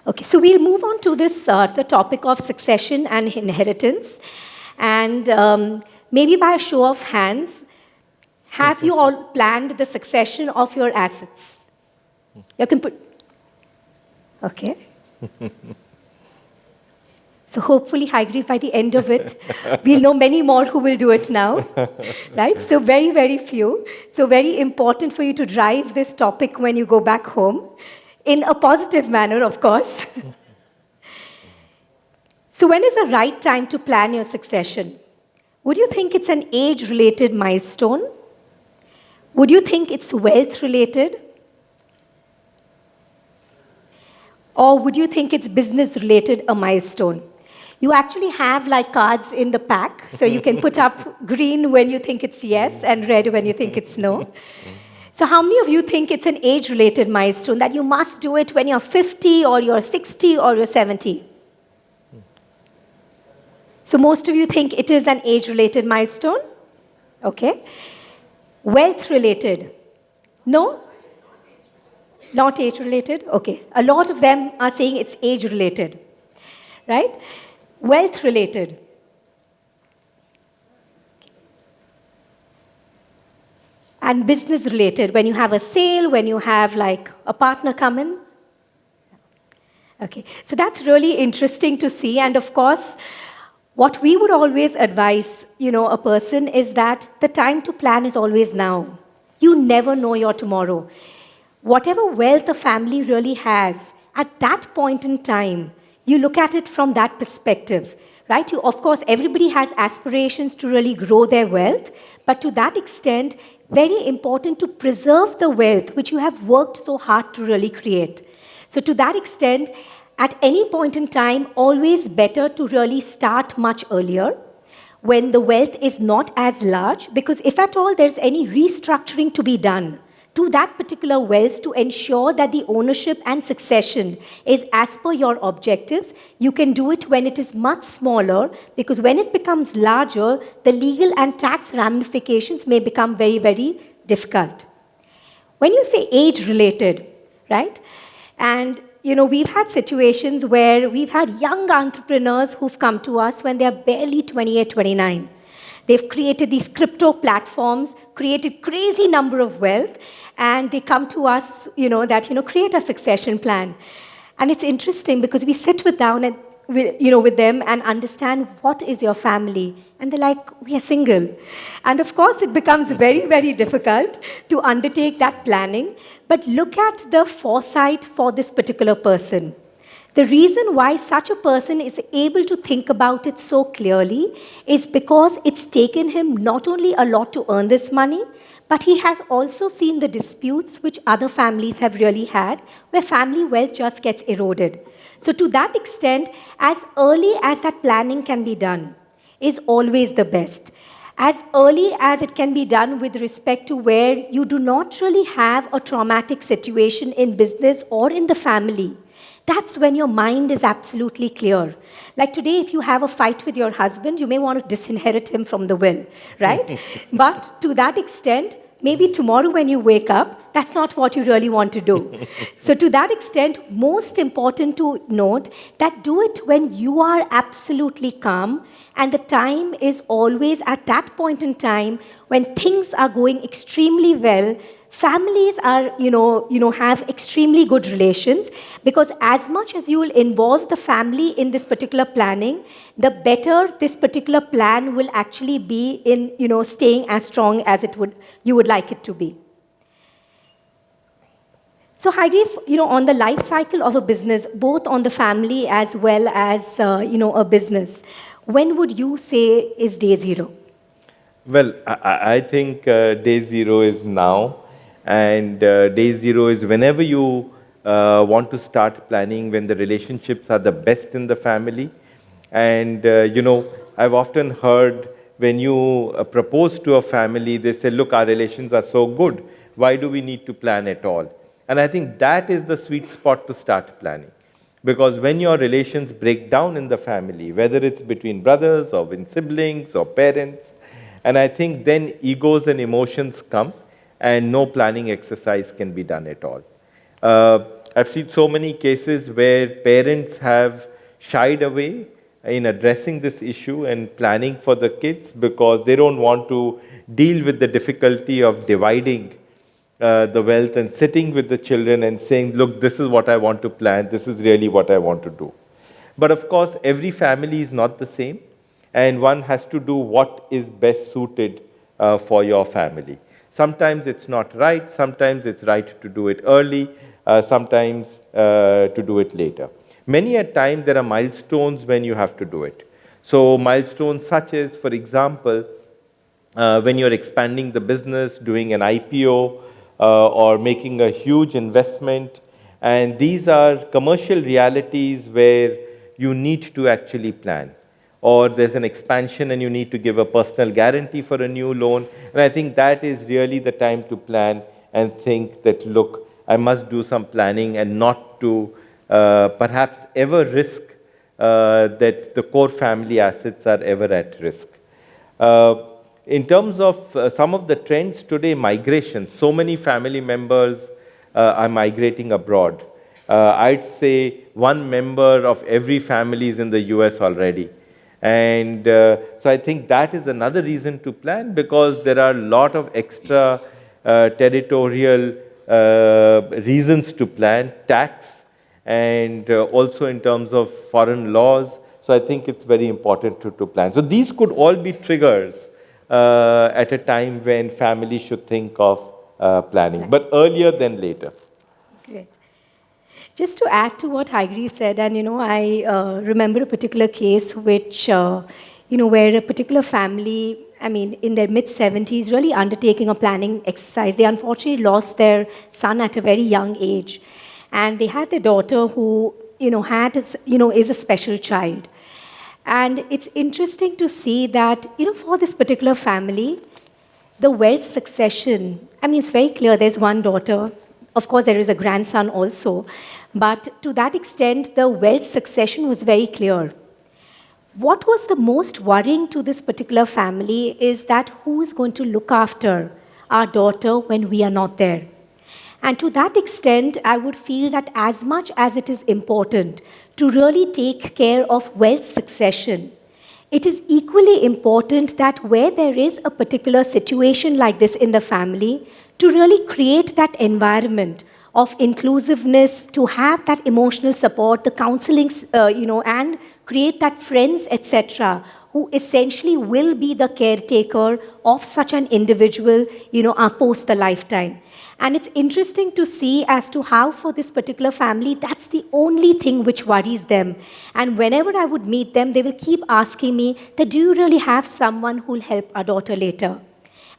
Okay, so we'll move on to this, the topic of succession and inheritance. And maybe by a show of hands, have you all planned the succession of your assets? You can put, okay. So hopefully, Hygrieve, by the end of it, we'll know many more who will do it now, right? So very, very few. So very important for you to drive this topic when you go back home, in a positive manner, of course. So when is the right time to plan your succession? Would you think it's an age-related milestone? Would you think it's wealth-related? Or would you think it's business-related, a milestone? You actually have like cards in the pack, so you can put up green when you think it's yes and red when you think it's no. So how many of you think it's an age-related milestone, that you must do it when you're 50 or you're 60 or you're 70? So most of you think it is an age-related milestone? Okay. Wealth-related? No? Not age-related? Okay. A lot of them are saying it's age-related, right? Wealth-related. And business-related, when you have a sale, when you have like a partner come in. Okay. So that's really interesting to see. And of course, what we would always advise, a person is that the time to plan is always now. You never know your tomorrow. Whatever wealth a family really has, at that point in time, you look at it from that perspective, right? Of course, everybody has aspirations to really grow their wealth, but to that extent, very important to preserve the wealth which you have worked so hard to really create. So to that extent, at any point in time, always better to really start much earlier. when the wealth is not as large, because if at all there's any restructuring to be done to that particular wealth to ensure that the ownership and succession is as per your objectives, you can do it when it is much smaller, because when it becomes larger, the legal and tax ramifications may become very, very difficult. When you say age-related, right? And we've had situations where we've had young entrepreneurs who've come to us when they're barely 28, 29. They've created these crypto platforms, created crazy number of wealth, and they come to us, create a succession plan. And it's interesting because we sit down and with them and understand what is your family. And they're like, we are single. And of course, it becomes very, very difficult to undertake that planning. But look at the foresight for this particular person. The reason why such a person is able to think about it so clearly is because it's taken him not only a lot to earn this money, but he has also seen the disputes which other families have really had, where family wealth just gets eroded. So to that extent, as early as that planning can be done is always the best. As early as it can be done with respect to where you do not really have a traumatic situation in business or in the family, that's when your mind is absolutely clear. Like today, if you have a fight with your husband, you may want to disinherit him from the will, right? But to that extent, maybe tomorrow when you wake up, that's not what you really want to do. So to that extent, most important to note that do it when you are absolutely calm, and the time is always at that point in time when things are going extremely well. Families are, have extremely good relations, because as much as you will involve the family in this particular planning, the better this particular plan will actually be in, staying as strong as you would like it to be. So Hygrief, on the life cycle of a business, both on the family as well as, a business, when would you say is day zero? Well, I think day zero is now. And day zero is whenever you want to start planning, when the relationships are the best in the family. And, I've often heard when you propose to a family, they say, look, our relations are so good. Why do we need to plan at all? And I think that is the sweet spot to start planning. Because when your relations break down in the family, whether it's between brothers or with siblings or parents, and I think then egos and emotions come, and no planning exercise can be done at all. I've seen so many cases where parents have shied away in addressing this issue and planning for the kids because they don't want to deal with the difficulty of dividing the wealth and sitting with the children and saying, look, this is what I want to plan, this is really what I want to do. But of course, every family is not the same, and one has to do what is best suited for your family. Sometimes it's not right, sometimes it's right to do it early, sometimes to do it later. Many a time there are milestones when you have to do it. So milestones such as, for example, when you're expanding the business, doing an IPO, or making a huge investment. And these are commercial realities where you need to actually plan. Or there's an expansion and you need to give a personal guarantee for a new loan. And I think that is really the time to plan and think that, look, I must do some planning and not to perhaps ever risk that the core family assets are ever at risk. In terms of some of the trends today, migration, so many family members are migrating abroad. I'd say one member of every family is in the US already. And so I think that is another reason to plan, because there are a lot of extra territorial reasons to plan, tax, and also in terms of foreign laws. So I think it's very important to plan. So these could all be triggers at a time when families should think of planning, but earlier than later. Great. Just to add to what Hygrief said, and I remember a particular case which, where a particular family, in their mid-70s, really undertaking a planning exercise. They unfortunately lost their son at a very young age, and they had their daughter who, is a special child. And it's interesting to see that, for this particular family, the wealth succession, I mean, it's very clear there's one daughter. Of course, there is a grandson also. But to that extent, the wealth succession was very clear. What was the most worrying to this particular family is that who is going to look after our daughter when we are not there? And to that extent, I would feel that as much as it is important to really take care of wealth succession, it is equally important that where there is a particular situation like this in the family, to really create that environment of inclusiveness, to have that emotional support, the counseling, and create that friends, etc., who essentially will be the caretaker of such an individual, post the lifetime. And it's interesting to see as to how for this particular family, that's the only thing which worries them. And whenever I would meet them, they will keep asking me that, do you really have someone who will help our daughter later?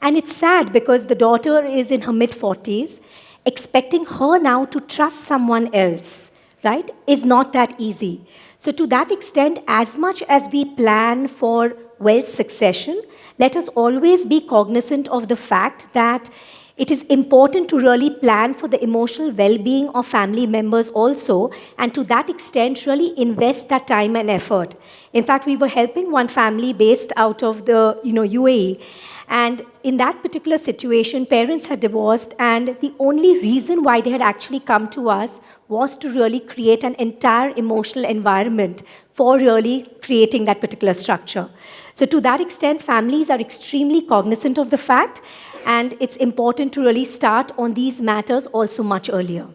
And it's sad because the daughter is in her mid-40s, expecting her now to trust someone else, right, is not that easy. So to that extent, as much as we plan for wealth succession, let us always be cognizant of the fact that it is important to really plan for the emotional well-being of family members also, and to that extent, really invest that time and effort. In fact, we were helping one family based out of the UAE, and in that particular situation, parents had divorced, and the only reason why they had actually come to us was to really create an entire emotional environment for really creating that particular structure. So to that extent, families are extremely cognizant of the fact, and it's important to really start on these matters also much earlier.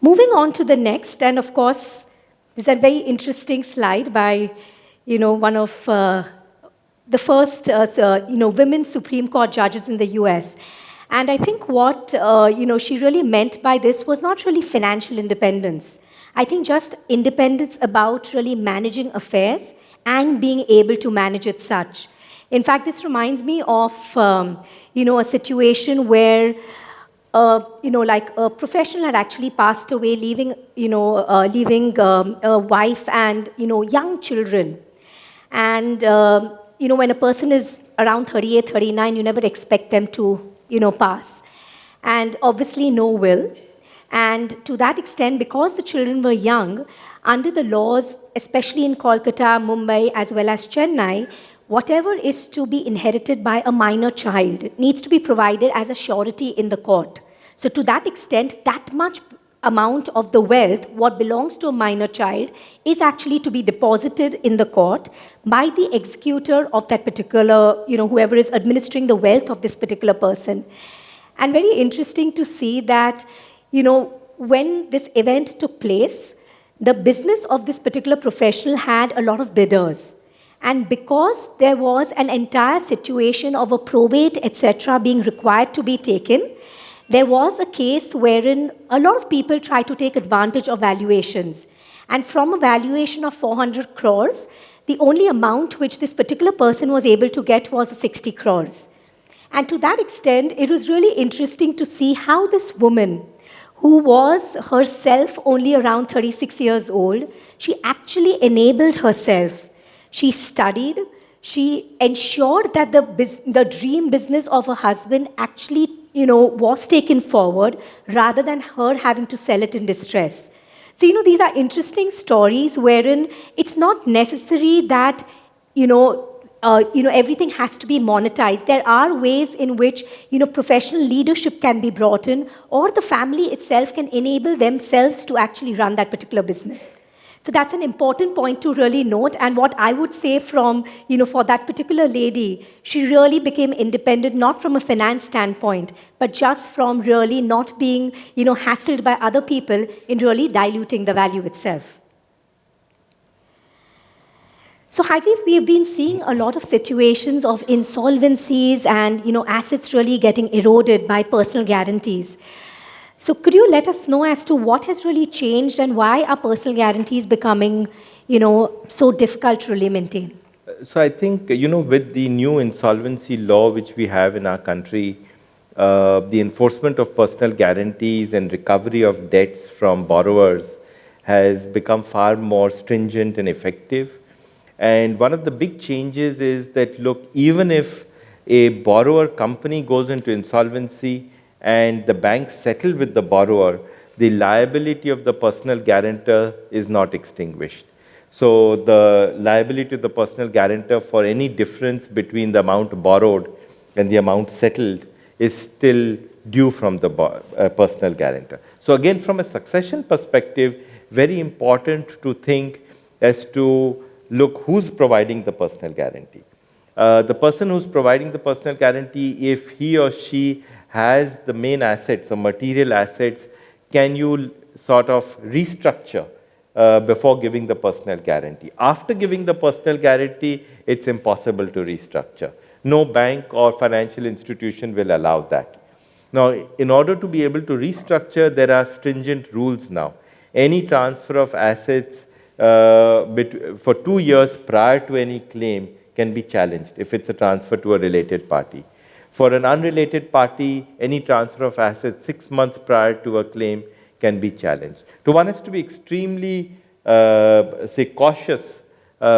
Moving on to the next, and of course, this is a very interesting slide by, one of the first, women Supreme Court judges in the US. And I think what, she really meant by this was not really financial independence. I think just independence about really managing affairs and being able to manage it such. In fact, this reminds me of, a situation where, like a professional had actually passed away, leaving a wife and, young children. And, when a person is around 38, 39, you never expect them to, pass. And obviously no will. And to that extent, because the children were young, under the laws, especially in Kolkata, Mumbai, as well as Chennai, whatever is to be inherited by a minor child needs to be provided as a surety in the court. So to that extent, that much amount of the wealth, what belongs to a minor child, is actually to be deposited in the court by the executor of that particular, whoever is administering the wealth of this particular person. And very interesting to see that, when this event took place, the business of this particular professional had a lot of bidders. And because there was an entire situation of a probate, etc., being required to be taken, there was a case wherein a lot of people tried to take advantage of valuations. And from a valuation of 400 crores, the only amount which this particular person was able to get was 60 crores. And to that extent, it was really interesting to see how this woman, who was herself only around 36 years old, she actually enabled herself. She studied, she ensured that the dream business of her husband actually, was taken forward rather than her having to sell it in distress. So, these are interesting stories wherein it's not necessary that, everything has to be monetized. There are ways in which, professional leadership can be brought in, or the family itself can enable themselves to actually run that particular business. So that's an important point to really note. And what I would say from, for that particular lady, she really became independent, not from a finance standpoint, but just from really not being, hassled by other people in really diluting the value itself. So Hargreave, we have been seeing a lot of situations of insolvencies and, assets really getting eroded by personal guarantees. So could you let us know as to what has really changed and why are personal guarantees becoming, so difficult to really maintain? So I think, with the new insolvency law which we have in our country, the enforcement of personal guarantees and recovery of debts from borrowers has become far more stringent and effective. And one of the big changes is that, look, even if a borrower company goes into insolvency and the bank settle with the borrower, the liability of the personal guarantor is not extinguished. So the liability of the personal guarantor for any difference between the amount borrowed and the amount settled is still due from the personal guarantor. So again, from a succession perspective, very important to think as to, look, who's providing the personal guarantee. The person who's providing the personal guarantee, if he or she has the main assets or material assets, can you sort of restructure before giving the personal guarantee? After giving the personal guarantee, it's impossible to restructure. No bank or financial institution will allow that. Now, in order to be able to restructure, there are stringent rules now. Any transfer of assets for 2 years prior to any claim can be challenged if it's a transfer to a related party. For an unrelated party, any transfer of assets 6 months prior to a claim can be challenged. So one has to be extremely, cautious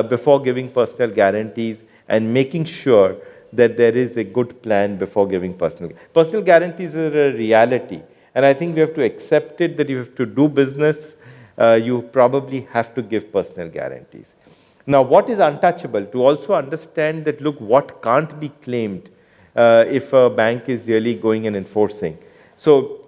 before giving personal guarantees and making sure that there is a good plan before giving personal. Personal guarantees are a reality, and I think we have to accept it that you have to do business, you probably have to give personal guarantees. Now, what is untouchable? To also understand that, look, what can't be claimed if a bank is really going and enforcing. So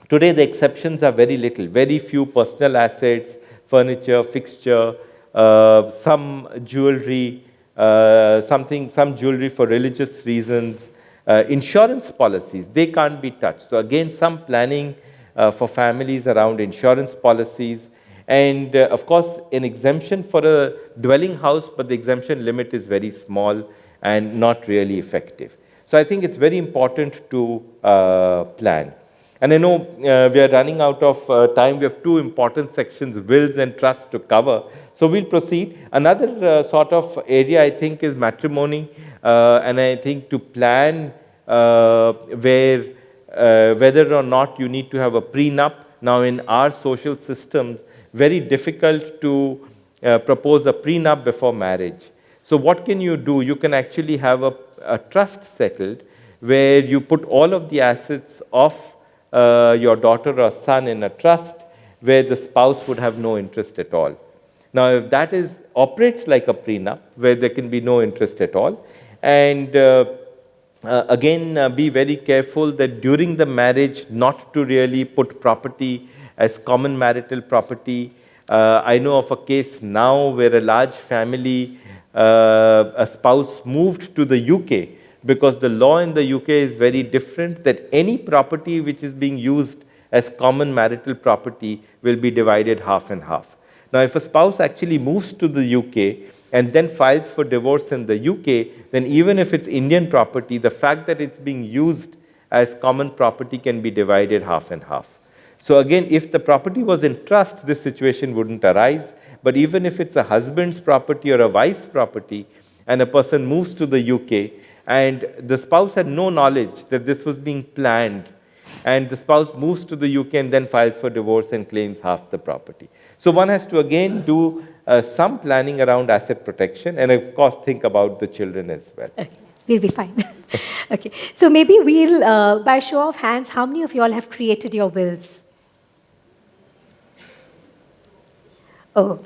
today the exceptions are very little, very few personal assets, furniture, fixture, some jewelry, some jewelry for religious reasons, insurance policies, they can't be touched. So again, some planning for families around insurance policies, and of course, an exemption for a dwelling house, but the exemption limit is very small and not really effective. So I think it's very important to plan. And I know we are running out of time. We have two important sections, wills and trusts, to cover. So we'll proceed. Another sort of area, I think, is matrimony. And I think to plan whether or not you need to have a prenup. Now, in our social systems, very difficult to propose a prenup before marriage. So what can you do? You can actually have a trust settled where you put all of the assets of your daughter or son in a trust where the spouse would have no interest at all. Now, if that operates like a prenup where there can be no interest at all, and again, be very careful that during the marriage not to really put property as common marital property. I know of a case now where a large family, a spouse moved to the UK because the law in the UK is very different, that any property which is being used as common marital property will be divided half and half. Now, if a spouse actually moves to the UK and then files for divorce in the UK, then even if it's Indian property, the fact that it's being used as common property can be divided half and half. So again, if the property was in trust, this situation wouldn't arise. But even if it's a husband's property or a wife's property, and a person moves to the UK, and the spouse had no knowledge that this was being planned, and the spouse moves to the UK and then files for divorce and claims half the property. So one has to again do some planning around asset protection, and of course think about the children as well. Okay, we'll be fine. Okay, so maybe we'll, by show of hands, how many of you all have created your wills? Oh,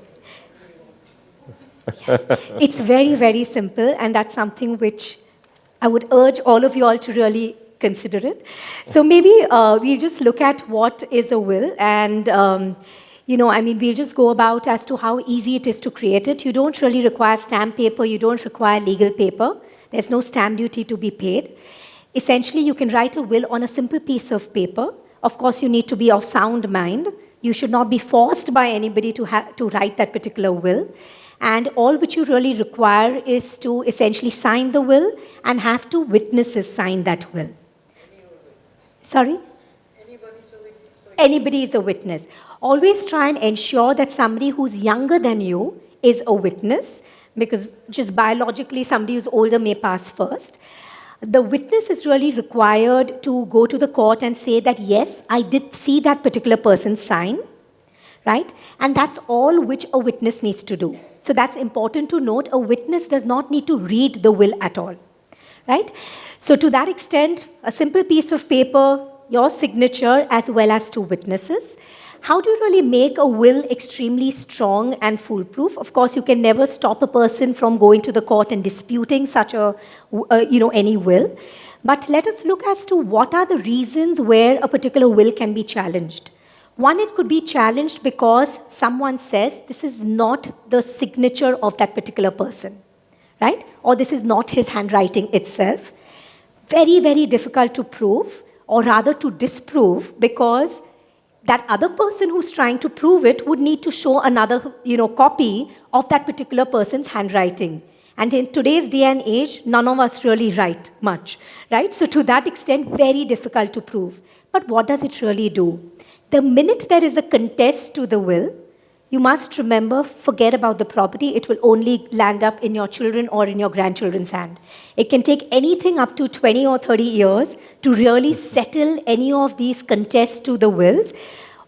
yes. It's very, very simple, and that's something which I would urge all of you all to really consider it. So maybe we'll just look at what is a will, and we'll just go about as to how easy it is to create it. You don't really require stamp paper, you don't require legal paper. There's no stamp duty to be paid. Essentially, you can write a will on a simple piece of paper. Of course, you need to be of sound mind. You should not be forced by anybody to write that particular will. And all which you really require is to essentially sign the will and have two witnesses sign that will. Sorry? Anybody is a witness. Always try and ensure that somebody who's younger than you is a witness, because just biologically somebody who's older may pass first. The witness is really required to go to the court and say that, yes, I did see that particular person sign, right? And that's all which a witness needs to do. So that's important to note. A witness does not need to read the will at all, right? So to that extent, a simple piece of paper, your signature, as well as two witnesses. How do you really make a will extremely strong and foolproof? Of course, you can never stop a person from going to the court and disputing such any will. But let us look as to what are the reasons where a particular will can be challenged. One, it could be challenged because someone says this is not the signature of that particular person, right? Or this is not his handwriting itself. Very, very difficult to prove, or rather to disprove, because that other person who's trying to prove it would need to show another copy of that particular person's handwriting. And in today's day and age, none of us really write much, right? So to that extent, very difficult to prove. But what does it really do? The minute there is a contest to the will, you must remember, forget about the property. It will only land up in your children or in your grandchildren's hand. It can take anything up to 20 or 30 years to really settle any of these contests to the wills,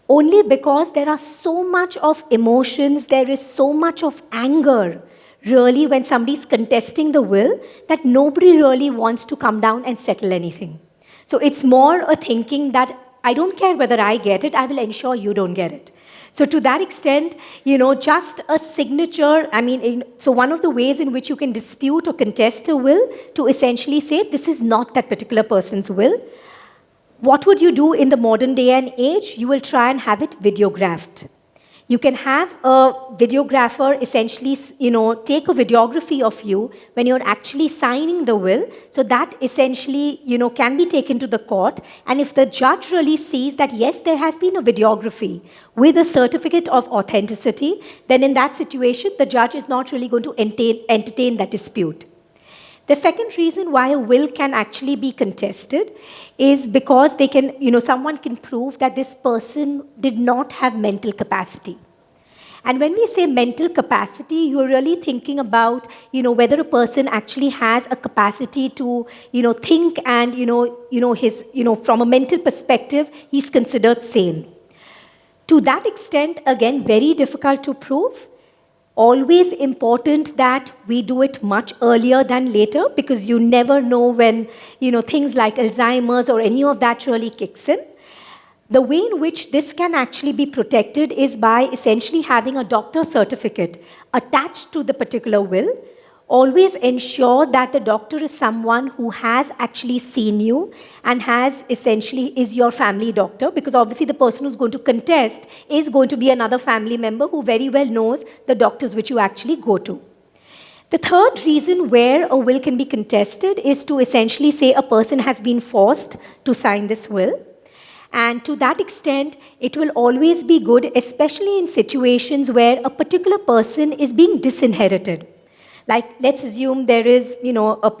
only because there are so much of emotions, there is so much of anger, really, when somebody's contesting the will, that nobody really wants to come down and settle anything. So it's more a thinking that I don't care whether I get it, I will ensure you don't get it. So to that extent, just a signature, so one of the ways in which you can dispute or contest a will to essentially say this is not that particular person's will. What would you do in the modern day and age? You will try and have it videographed. You can have a videographer essentially, take a videography of you when you're actually signing the will. So that essentially, can be taken to the court. And if the judge really sees that, yes, there has been a videography with a certificate of authenticity, then in that situation, the judge is not really going to entertain that dispute. The second reason why a will can actually be contested is because they can, someone can prove that this person did not have mental capacity. And when we say mental capacity, you're really thinking about, whether a person actually has a capacity to, think and, his, from a mental perspective, he's considered sane. To that extent, again, very difficult to prove. Always important that we do it much earlier than later, because you never know when, things like Alzheimer's or any of that really kicks in. The way in which this can actually be protected is by essentially having a doctor's certificate attached to the particular will. Always ensure that the doctor is someone who has actually seen you and is your family doctor, because obviously the person who's going to contest is going to be another family member who very well knows the doctors which you actually go to. The third reason where a will can be contested is to essentially say a person has been forced to sign this will. And to that extent, it will always be good, especially in situations where a particular person is being disinherited. Like, let's assume there is, not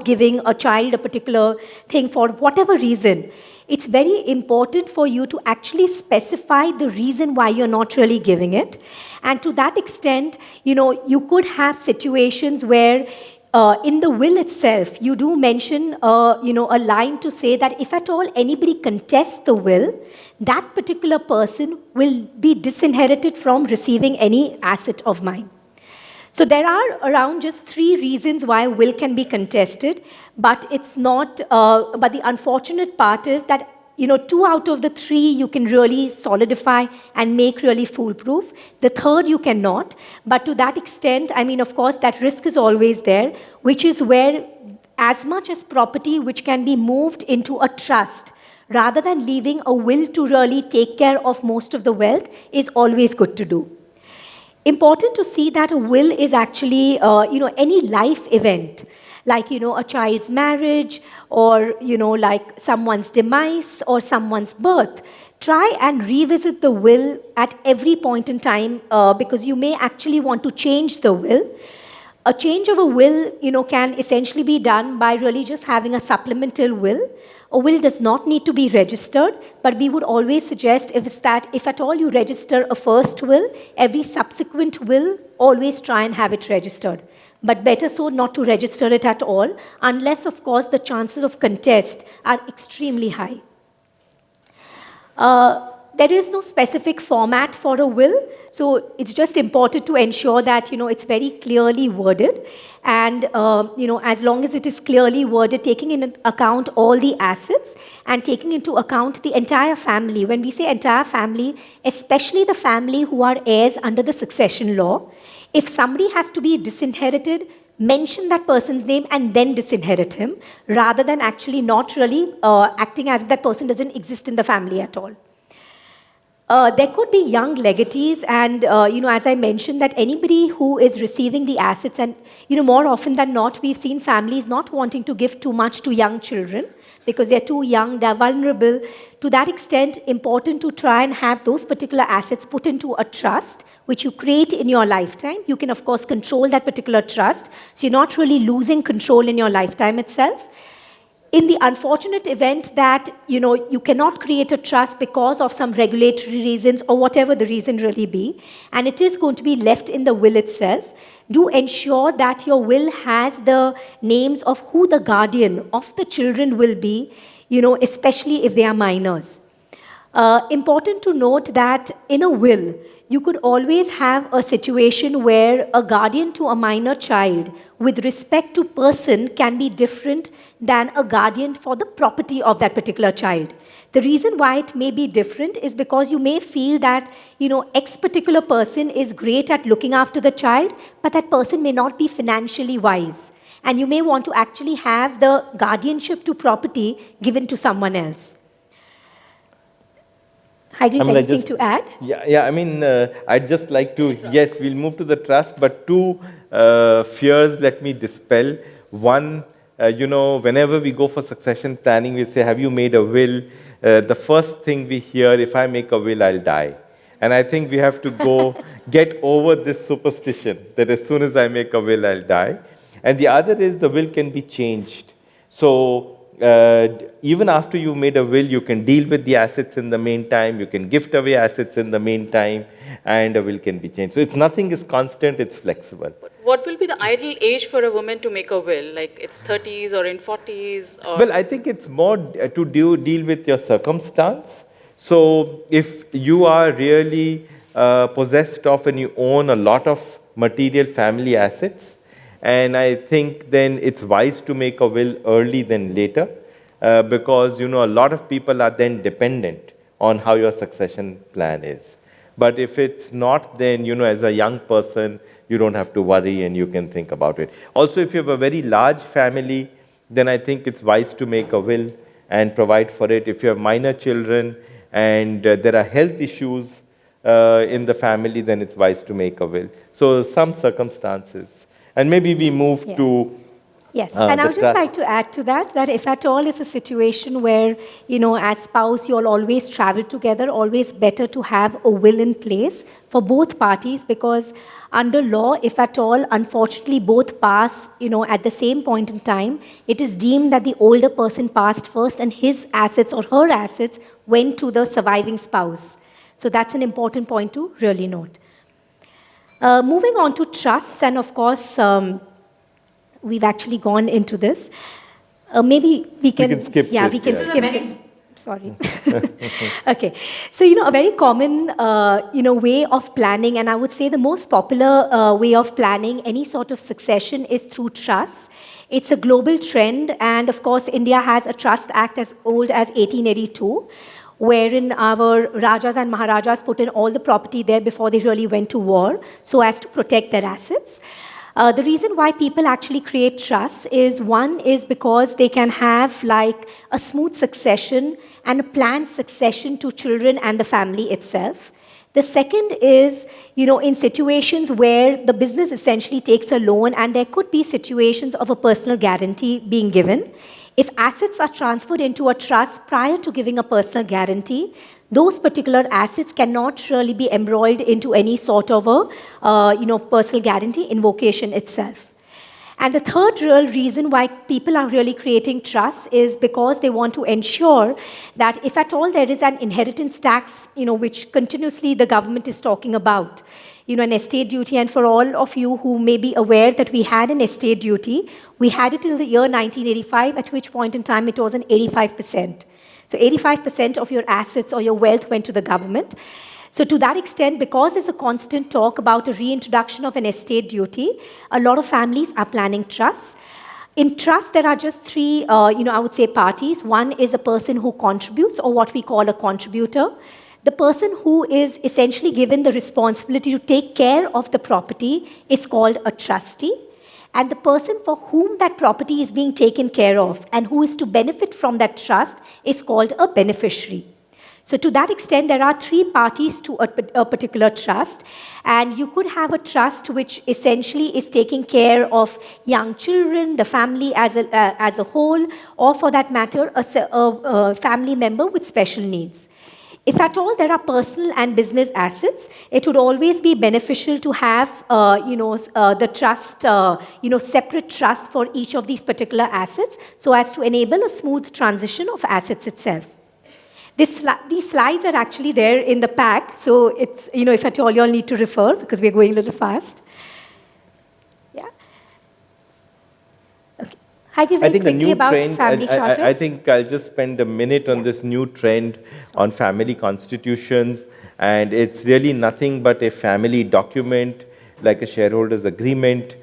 giving a child a particular thing for whatever reason. It's very important for you to actually specify the reason why you're not really giving it. And to that extent, you could have situations where in the will itself, you do mention, a line to say that if at all anybody contests the will, that particular person will be disinherited from receiving any asset of mine. So there are around just 3 reasons why will can be contested, but it's not. But the unfortunate part is that 2 out of the 3 you can really solidify and make really foolproof. The third you cannot. But to that extent, of course, that risk is always there, which is where as much as property which can be moved into a trust, rather than leaving a will to really take care of most of the wealth, is always good to do. Important to see that a will is actually, any life event, like, a child's marriage or, like someone's demise or someone's birth. Try and revisit the will at every point in time, because you may actually want to change the will. A change of a will, can essentially be done by really just having a supplemental will. A will does not need to be registered, but we would always suggest if at all you register a first will, every subsequent will, always try and have it registered. But better so not to register it at all, unless, of course, the chances of contest are extremely high. there is no specific format for a will, so it's just important to ensure that it's very clearly worded, and as long as it is clearly worded, taking in account all the assets and taking into account the entire family. When we say entire family, especially the family who are heirs under the succession law, if somebody has to be disinherited, mention that person's name and then disinherit him, rather than actually not really acting as if that person doesn't exist in the family at all. There could be young legatees, and as I mentioned, that anybody who is receiving the assets, and more often than not, we've seen families not wanting to give too much to young children because they're too young, they're vulnerable. To that extent, important to try and have those particular assets put into a trust, which you create in your lifetime. You can, of course, control that particular trust, so you're not really losing control in your lifetime itself. In the unfortunate event that you cannot create a trust because of some regulatory reasons or whatever the reason really be, and it is going to be left in the will itself, do ensure that your will has the names of who the guardian of the children will be, especially if they are minors. Important to note that in a will, you could always have a situation where a guardian to a minor child with respect to person can be different than a guardian for the property of that particular child. The reason why it may be different is because you may feel that, X particular person is great at looking after the child, but that person may not be financially wise. And you may want to actually have the guardianship to property given to someone else. Heidi, anything to add? Yeah. I'd just like to, yes, we'll move to the trust, but two fears let me dispel. One, whenever we go for succession planning, we say, have you made a will? The first thing we hear, if I make a will, I'll die. And I think we have to go get over this superstition that as soon as I make a will, I'll die. And the other is the will can be changed. So even after you made a will, you can deal with the assets in the meantime, you can gift away assets in the meantime, and a will can be changed. So nothing is constant, it's flexible. What will be the ideal age for a woman to make a will? Like it's 30s or in 40s? Or? Well, I think it's more to deal with your circumstance. So if you are really possessed of and you own a lot of material family assets, and I think then it's wise to make a will early than later, because a lot of people are then dependent on how your succession plan is. But if it's not, then as a young person, you don't have to worry and you can think about it. Also, if you have a very large family, then I think it's wise to make a will and provide for it. If you have minor children and there are health issues in the family, then it's wise to make a will. So some circumstances. And maybe we move to Yes, and I would just like to add to that if at all it's a situation where, as spouse, you'll always travel together, always better to have a will in place for both parties, because under law, if at all, unfortunately, both pass, at the same point in time, it is deemed that the older person passed first and his assets or her assets went to the surviving spouse. So that's an important point to really note. Moving on to trusts, and of course, we've actually gone into this. Maybe we can skip this. Yeah, we can skip it. Sorry. Okay. So, a very common, way of planning, and I would say the most popular way of planning any sort of succession is through trusts. It's a global trend, and of course, India has a Trust Act as old as 1882, wherein our Rajas and Maharajas put in all the property there before they really went to war, so as to protect their assets. The reason why people actually create trusts is, one is because they can have like a smooth succession and a planned succession to children and the family itself. The second is, in situations where the business essentially takes a loan and there could be situations of a personal guarantee being given. If assets are transferred into a trust prior to giving a personal guarantee, those particular assets cannot really be embroiled into any sort of a personal guarantee invocation itself. And the third real reason why people are really creating trusts is because they want to ensure that if at all there is an inheritance tax, which continuously the government is talking about, an estate duty, and for all of you who may be aware that we had an estate duty, we had it till the year 1985, at which point in time it was an 85%. So 85% of your assets or your wealth went to the government. So to that extent, because there's a constant talk about a reintroduction of an estate duty, a lot of families are planning trusts. In trust, there are just three, I would say parties. One is a person who contributes, or what we call a contributor. The person who is essentially given the responsibility to take care of the property is called a trustee. And the person for whom that property is being taken care of and who is to benefit from that trust is called a beneficiary. So to that extent, there are three parties to a particular trust, and you could have a trust which essentially is taking care of young children, the family as a whole, or for that matter, a family member with special needs. If at all there are personal and business assets, it would always be beneficial to have, the trust, separate trust for each of these particular assets, so as to enable a smooth transition of assets itself. These slides are actually there in the pack, so it's, if at all you all need to refer, because we're going a little fast. Yeah. Okay. Hi, very I think a quickly new about trend, family charters. I think I'll just spend a minute on this new trend on family constitutions, and it's really nothing but a family document, like a shareholders agreement,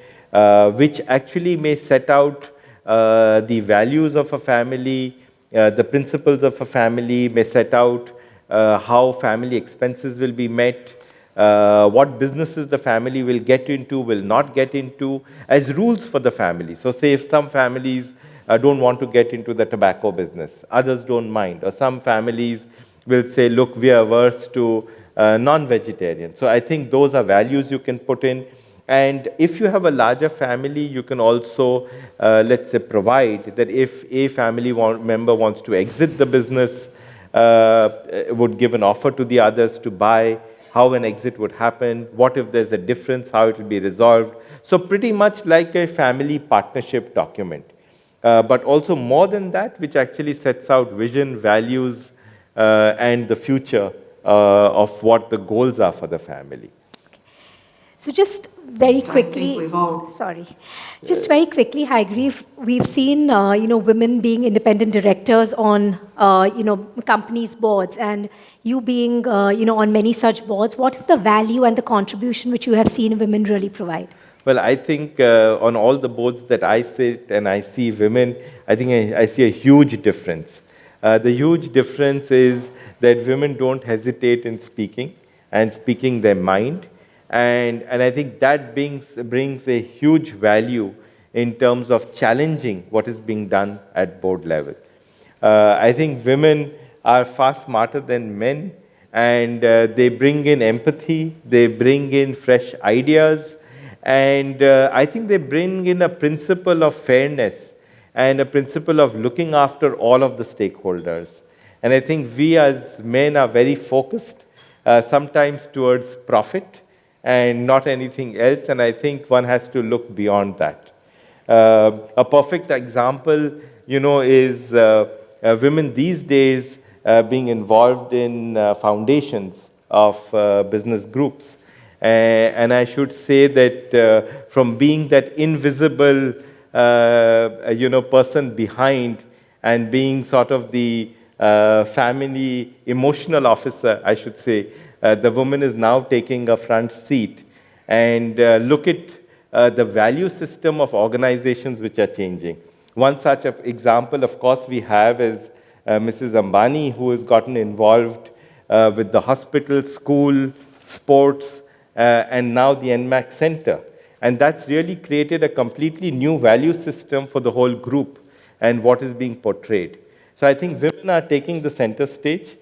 which actually may set out the values of a family, the principles of a family, may set out how family expenses will be met, what businesses the family will get into, will not get into, as rules for the family. So say if some families don't want to get into the tobacco business, others don't mind, or some families will say, look, we are averse to non-vegetarian. So I think those are values you can put in. And if you have a larger family, you can also, let's say, provide that if a family member wants to exit the business, would give an offer to the others to buy, how an exit would happen, what if there's a difference, how it will be resolved. So pretty much like a family partnership document. But also more than that, which actually sets out vision, values, and the future of what the goals are for the family. So just very quickly, just very quickly, I agree. We've seen, women being independent directors on, companies' boards, and you being, on many such boards. What is the value and the contribution which you have seen women really provide? Well, I think on all the boards that I sit and I see women, I think I see a huge difference. The huge difference is that women don't hesitate in speaking and speaking their mind. And I think that brings a huge value in terms of challenging what is being done at board level. I think women are far smarter than men, and they bring in empathy, they bring in fresh ideas, and I think they bring in a principle of fairness and a principle of looking after all of the stakeholders. And I think we as men are very focused, sometimes towards profit, and not anything else, and I think one has to look beyond that. A perfect example, is women these days being involved in foundations of business groups. And I should say that from being that invisible, person behind and being sort of the family emotional officer, I should say, the woman is now taking a front seat, and look at the value system of organizations which are changing. One such example, of course, we have is Mrs. Ambani, who has gotten involved with the hospital, school, sports, and now the NMAC Center. And that's really created a completely new value system for the whole group and what is being portrayed. So I think women are taking the center stage.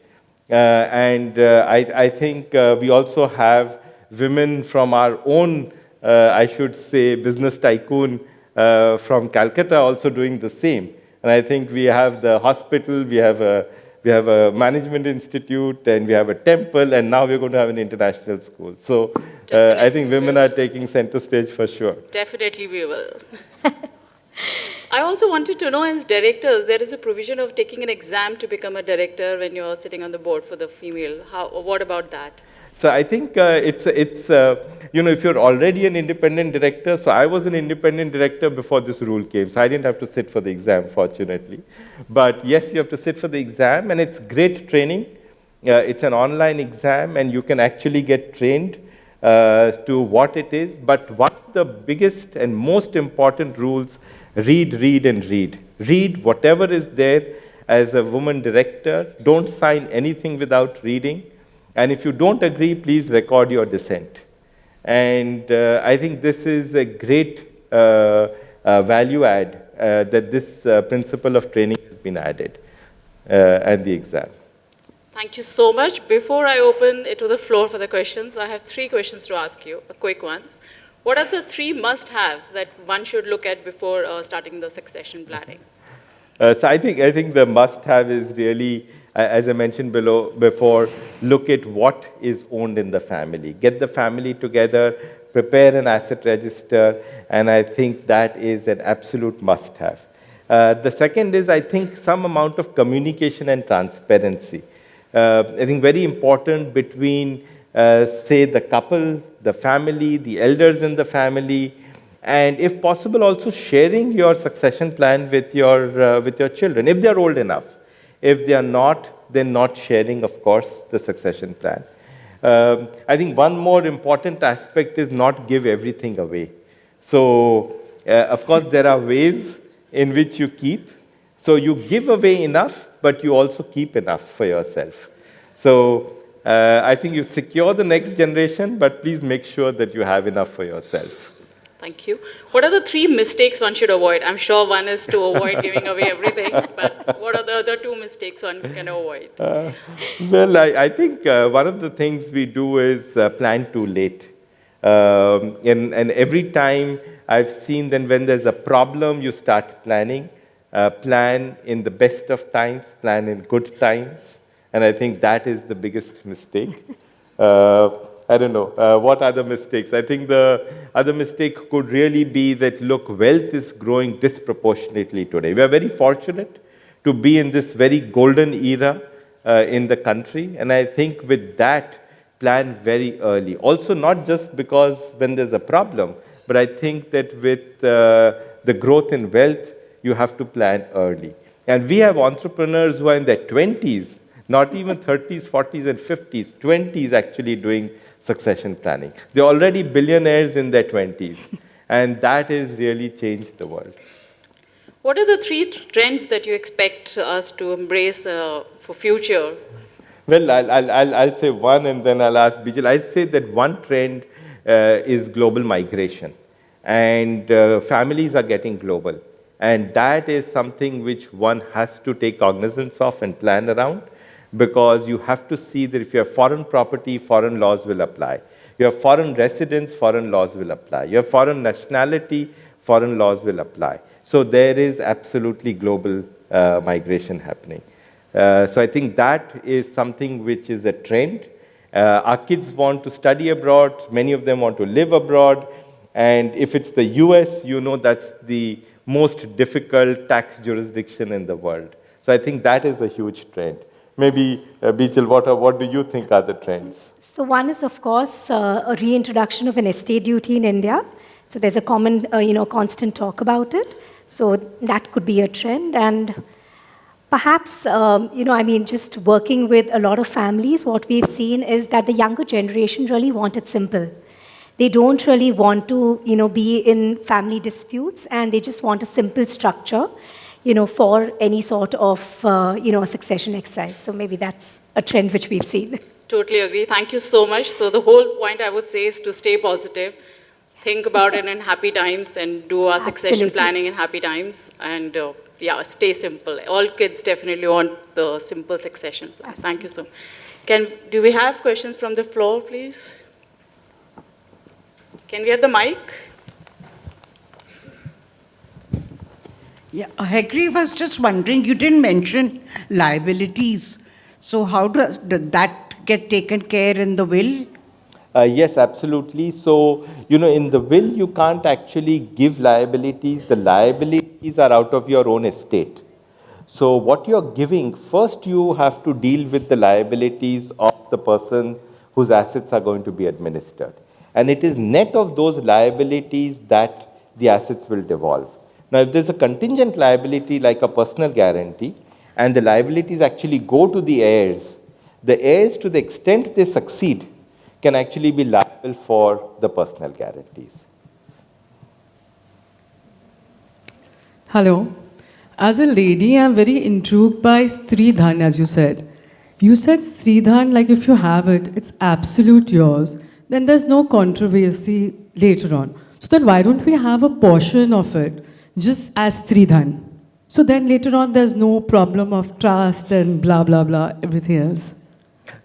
I think we also have women from our own, I should say, business tycoon from Calcutta also doing the same. And I think we have the hospital, we have a management institute, and we have a temple, and now we're going to have an international school. So I think women are taking center stage for sure. Definitely we will. I also wanted to know, as directors, there is a provision of taking an exam to become a director when you're sitting on the board for the female. What about that? So I think if you're already an independent director, so I was an independent director before this rule came, so I didn't have to sit for the exam, fortunately. But yes, you have to sit for the exam, and it's great training. It's an online exam, and you can actually get trained to what it is. But one of the biggest and most important rules, read, read, and read. Read whatever is there as a woman director. Don't sign anything without reading. And if you don't agree, please record your dissent. And I think this is a great value add that this principle of training has been added and the exam. Thank you so much. Before I open it to the floor for the questions, I have 3 questions to ask you, quick ones. What are the 3 must-haves that one should look at before starting the succession planning? So I think the must-have is really, as I mentioned before, look at what is owned in the family. Get the family together, prepare an asset register, and I think that is an absolute must-have. The second is, I think, some amount of communication and transparency. I think very important between, say, the couple, the family, the elders in the family, and if possible, also sharing your succession plan with your children, if they're old enough. If they are not, then not sharing, of course, the succession plan. I think one more important aspect is not give everything away. So, of course, there are ways in which you keep. So you give away enough, but you also keep enough for yourself. So I think you secure the next generation, but please make sure that you have enough for yourself. Thank you. What are the 3 mistakes one should avoid? I'm sure one is to avoid giving away everything, but what are the other 2 mistakes one can avoid? Well, I think one of the things we do is plan too late. And every time I've seen that when there's a problem, you start planning. Plan in the best of times, plan in good times. And I think that is the biggest mistake. I don't know. What other mistakes? I think the other mistake could really be that, look, wealth is growing disproportionately today. We are very fortunate to be in this very golden era in the country. And I think with that, plan very early. Also, not just because when there's a problem, but I think that with the growth in wealth, you have to plan early. And we have entrepreneurs who are in their 20s, not even 30s, 40s, and 50s, 20s actually doing succession planning. They're already billionaires in their 20s. And that has really changed the world. What are the 3 trends that you expect us to embrace for future? Well, I'll say one, and then I'll ask Bijal. I'd say that one trend is global migration. And families are getting global. And that is something which one has to take cognizance of and plan around, because you have to see that if you have foreign property, foreign laws will apply. You have foreign residence, foreign laws will apply. You have foreign nationality, foreign laws will apply. So there is absolutely global migration happening. So I think that is something which is a trend. Our kids want to study abroad. Many of them want to live abroad. And if it's the US, you know that's the most difficult tax jurisdiction in the world. So I think that is a huge trend. Maybe, Bijal, what do you think are the trends? So one is, of course, a reintroduction of an estate duty in India. So there's a common, constant talk about it. So that could be a trend. And perhaps, just working with a lot of families, what we've seen is that the younger generation really want it simple. They don't really want to, be in family disputes, and they just want a simple structure, for any sort of, succession exercise. So maybe that's a trend which we've seen. Totally agree. Thank you so much. So the whole point I would say is to stay positive, think about it in happy times, and do our succession planning in happy times, and stay simple. All kids definitely want the simple succession plans. Thank you so much. Do we have questions from the floor, please? Can we have the mic? Yeah, Hegri was just wondering, you didn't mention liabilities. So how does that get taken care in the will? Yes, absolutely. So, in the will, you can't actually give liabilities. The liabilities are out of your own estate. So what you're giving, first you have to deal with the liabilities of the person whose assets are going to be administered. And it is net of those liabilities that the assets will devolve. Now, if there's a contingent liability like a personal guarantee, and the liabilities actually go to the heirs, to the extent they succeed, can actually be liable for the personal guarantees. Hello. As a lady, I'm very intrigued by Stridhan, as you said. You said Stridhan, like if you have it, it's absolute yours, then there's no controversy later on. So then why don't we have a portion of it just as Stridhan? So then later on, there's no problem of trust and blah, blah, blah, everything else.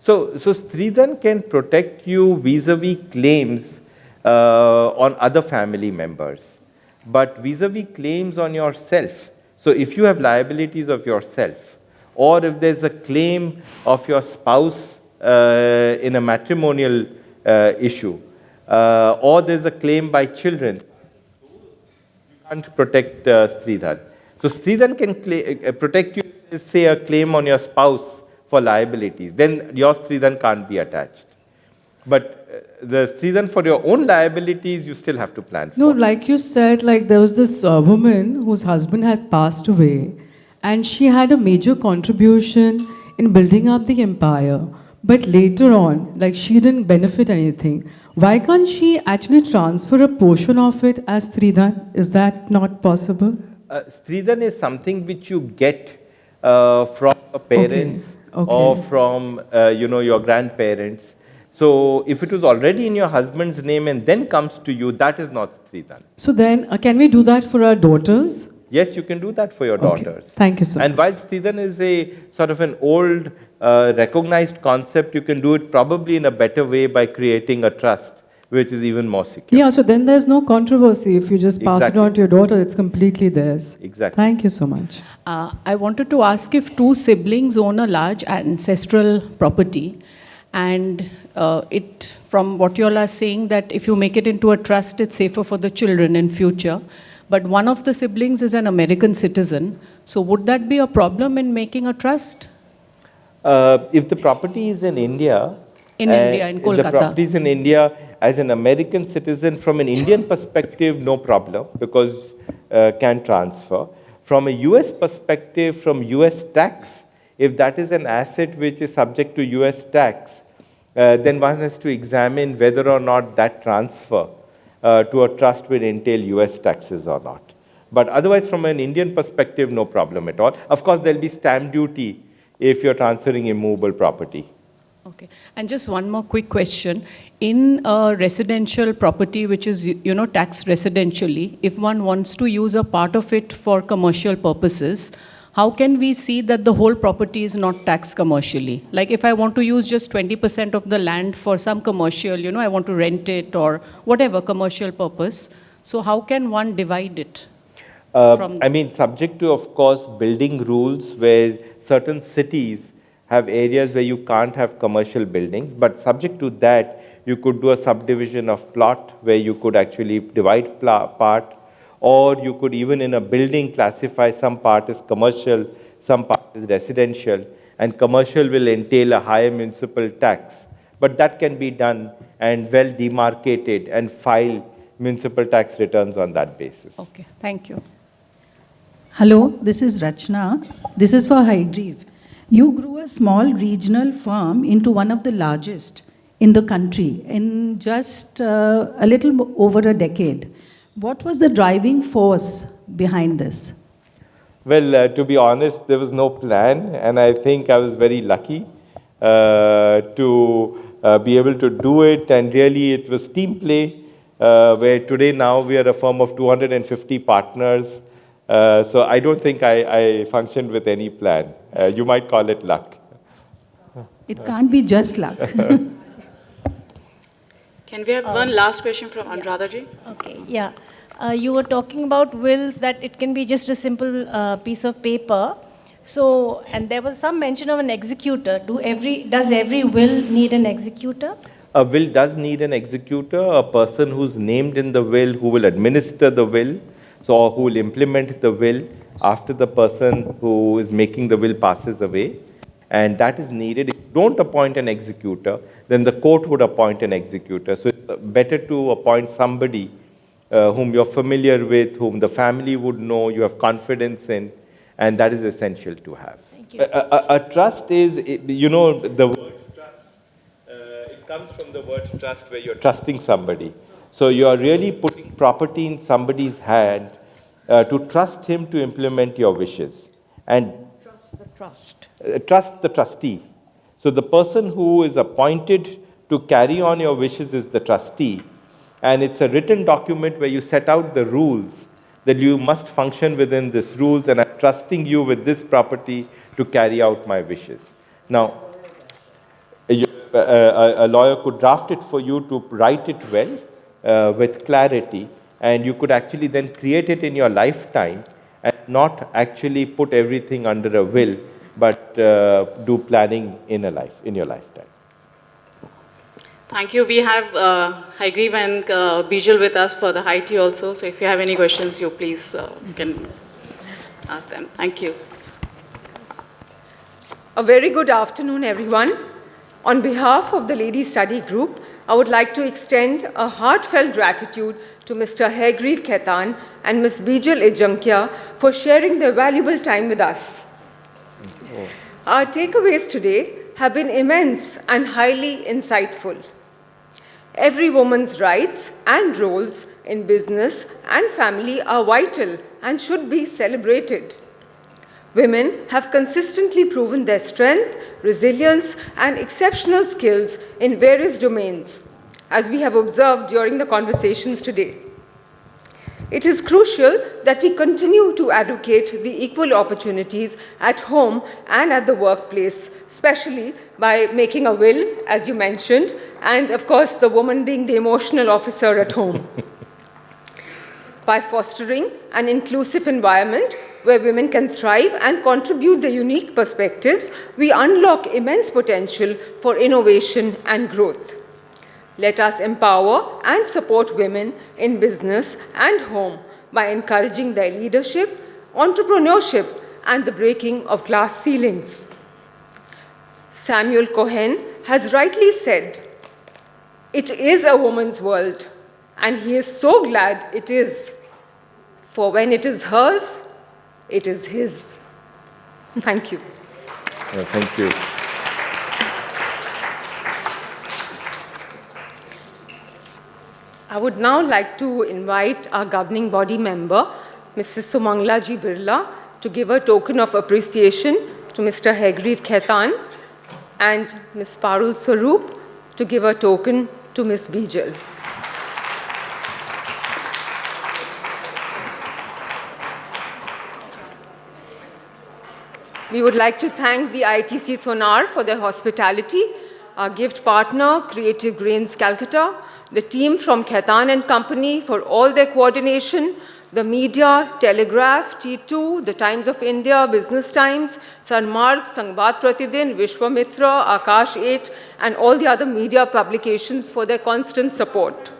So Stridhan can protect you vis-a-vis claims on other family members, but vis-a-vis claims on yourself. So if you have liabilities of yourself, or if there's a claim of your spouse in a matrimonial issue, or there's a claim by children, you can't protect Stridhan. So Stridhan can protect you, say, a claim on your spouse for liabilities. Then your Stridhan can't be attached. But the Stridhan for your own liabilities, you still have to plan for. No, like you said, like there was this woman whose husband had passed away, and she had a major contribution in building up the empire. But later on, like she didn't benefit anything. Why can't she actually transfer a portion of it as Stridhan? Is that not possible? Stridhan is something which you get from your parents or from your grandparents. So if it was already in your husband's name and then comes to you, that is not Stridhan. So then, can we do that for our daughters? Yes, you can do that for your daughters. Thank you, sir. And while Stridhan is a sort of an old recognized concept, you can do it probably in a better way by creating a trust, which is even more secure. Yeah, so then there's no controversy. If you just pass it on to your daughter, it's completely theirs. Exactly. Thank you so much. I wanted to ask if two siblings own a large ancestral property, and from what you all are saying, that if you make it into a trust, it's safer for the children in future. But one of the siblings is an American citizen. So would that be a problem in making a trust? If the property is in India, in Kolkata. The property is in India, as an American citizen, from an Indian perspective, no problem, because can transfer. From a US perspective, from US tax, if that is an asset which is subject to US tax, then one has to examine whether or not that transfer to a trust will entail US taxes or not. But otherwise, from an Indian perspective, no problem at all. Of course, there'll be stamp duty if you're transferring immovable property. Okay. And just one more quick question. In a residential property, which is, taxed residentially, if one wants to use a part of it for commercial purposes, how can we see that the whole property is not taxed commercially? Like if I want to use just 20% of the land for some commercial, I want to rent it or whatever commercial purpose. So how can one divide it? Subject to, of course, building rules where certain cities have areas where you can't have commercial buildings, but subject to that, you could do a subdivision of plot where you could actually divide part, or you could even in a building classify some part as commercial, some part as residential, and commercial will entail a higher municipal tax. But that can be done and well demarcated and file municipal tax returns on that basis. Okay, thank you. Hello, this is Rachna. This is for Hydreev. You grew a small regional firm into one of the largest in the country in just a little over a decade. What was the driving force behind this? Well, to be honest, there was no plan, and I think I was very lucky to be able to do it, and really it was team play, where today now we are a firm of 250 partners. So I don't think I functioned with any plan. You might call it luck. It can't be just luck. Can we have one last question from Anuradha ji? Okay, yeah. You were talking about wills, that it can be just a simple piece of paper. So, and there was some mention of an executor. Does every will need an executor? A will does need an executor, a person who's named in the will, who will administer the will, so who will implement the will after the person who is making the will passes away. And that is needed. If you don't appoint an executor, then the court would appoint an executor. So it's better to appoint somebody whom you're familiar with, whom the family would know, you have confidence in, and that is essential to have. Thank you. A trust is, you know, the word trust, it comes from the word trust where you're trusting somebody. So you're really putting property in somebody's hand to trust him to implement your wishes. And trust the trustee. So the person who is appointed to carry on your wishes is the trustee. And it's a written document where you set out the rules that you must function within these rules, and I'm trusting you with this property to carry out my wishes. Now, a lawyer could draft it for you to write it well, with clarity, and you could actually then create it in your lifetime and not actually put everything under a will, but do planning in your lifetime. Thank you. We have Hygrieve and Bijal with us for the high tea also. So if you have any questions, you please can ask them. Thank you. A very good afternoon, everyone. On behalf of the Lady Study Group, I would like to extend a heartfelt gratitude to Mr. Hygrieve Khaitan and Ms. Bijal Ejankia for sharing their valuable time with us. Our takeaways today have been immense and highly insightful. Every woman's rights and roles in business and family are vital and should be celebrated. Women have consistently proven their strength, resilience, and exceptional skills in various domains, as we have observed during the conversations today. It is crucial that we continue to advocate the equal opportunities at home and at the workplace, especially by making a will, as you mentioned, and of course the woman being the emotional officer at home. By fostering an inclusive environment where women can thrive and contribute their unique perspectives, we unlock immense potential for innovation and growth. Let us empower and support women in business and home by encouraging their leadership, entrepreneurship, and the breaking of glass ceilings. Samuel Cohen has rightly said, "It is a woman's world," and he is so glad it is. For when it is hers, it is his. Thank you. Thank you. I would now like to invite our governing body member, Mrs. Sumangla Ji Birla, to give a token of appreciation to Mr. Hygrieve Khaitan, and Ms. Parul Swaroop to give a token to Ms. Bijal. We would like to thank the ITC Sonar for their hospitality, our gift partner, Creative Grains Calcutta, the team from Khaitan and Company for all their coordination, the media, Telegraph, T2, the Times of India, Business Times, Sanmarg, Sangbad Pratidin, Vishwamitra, Akash 8, and all the other media publications for their constant support.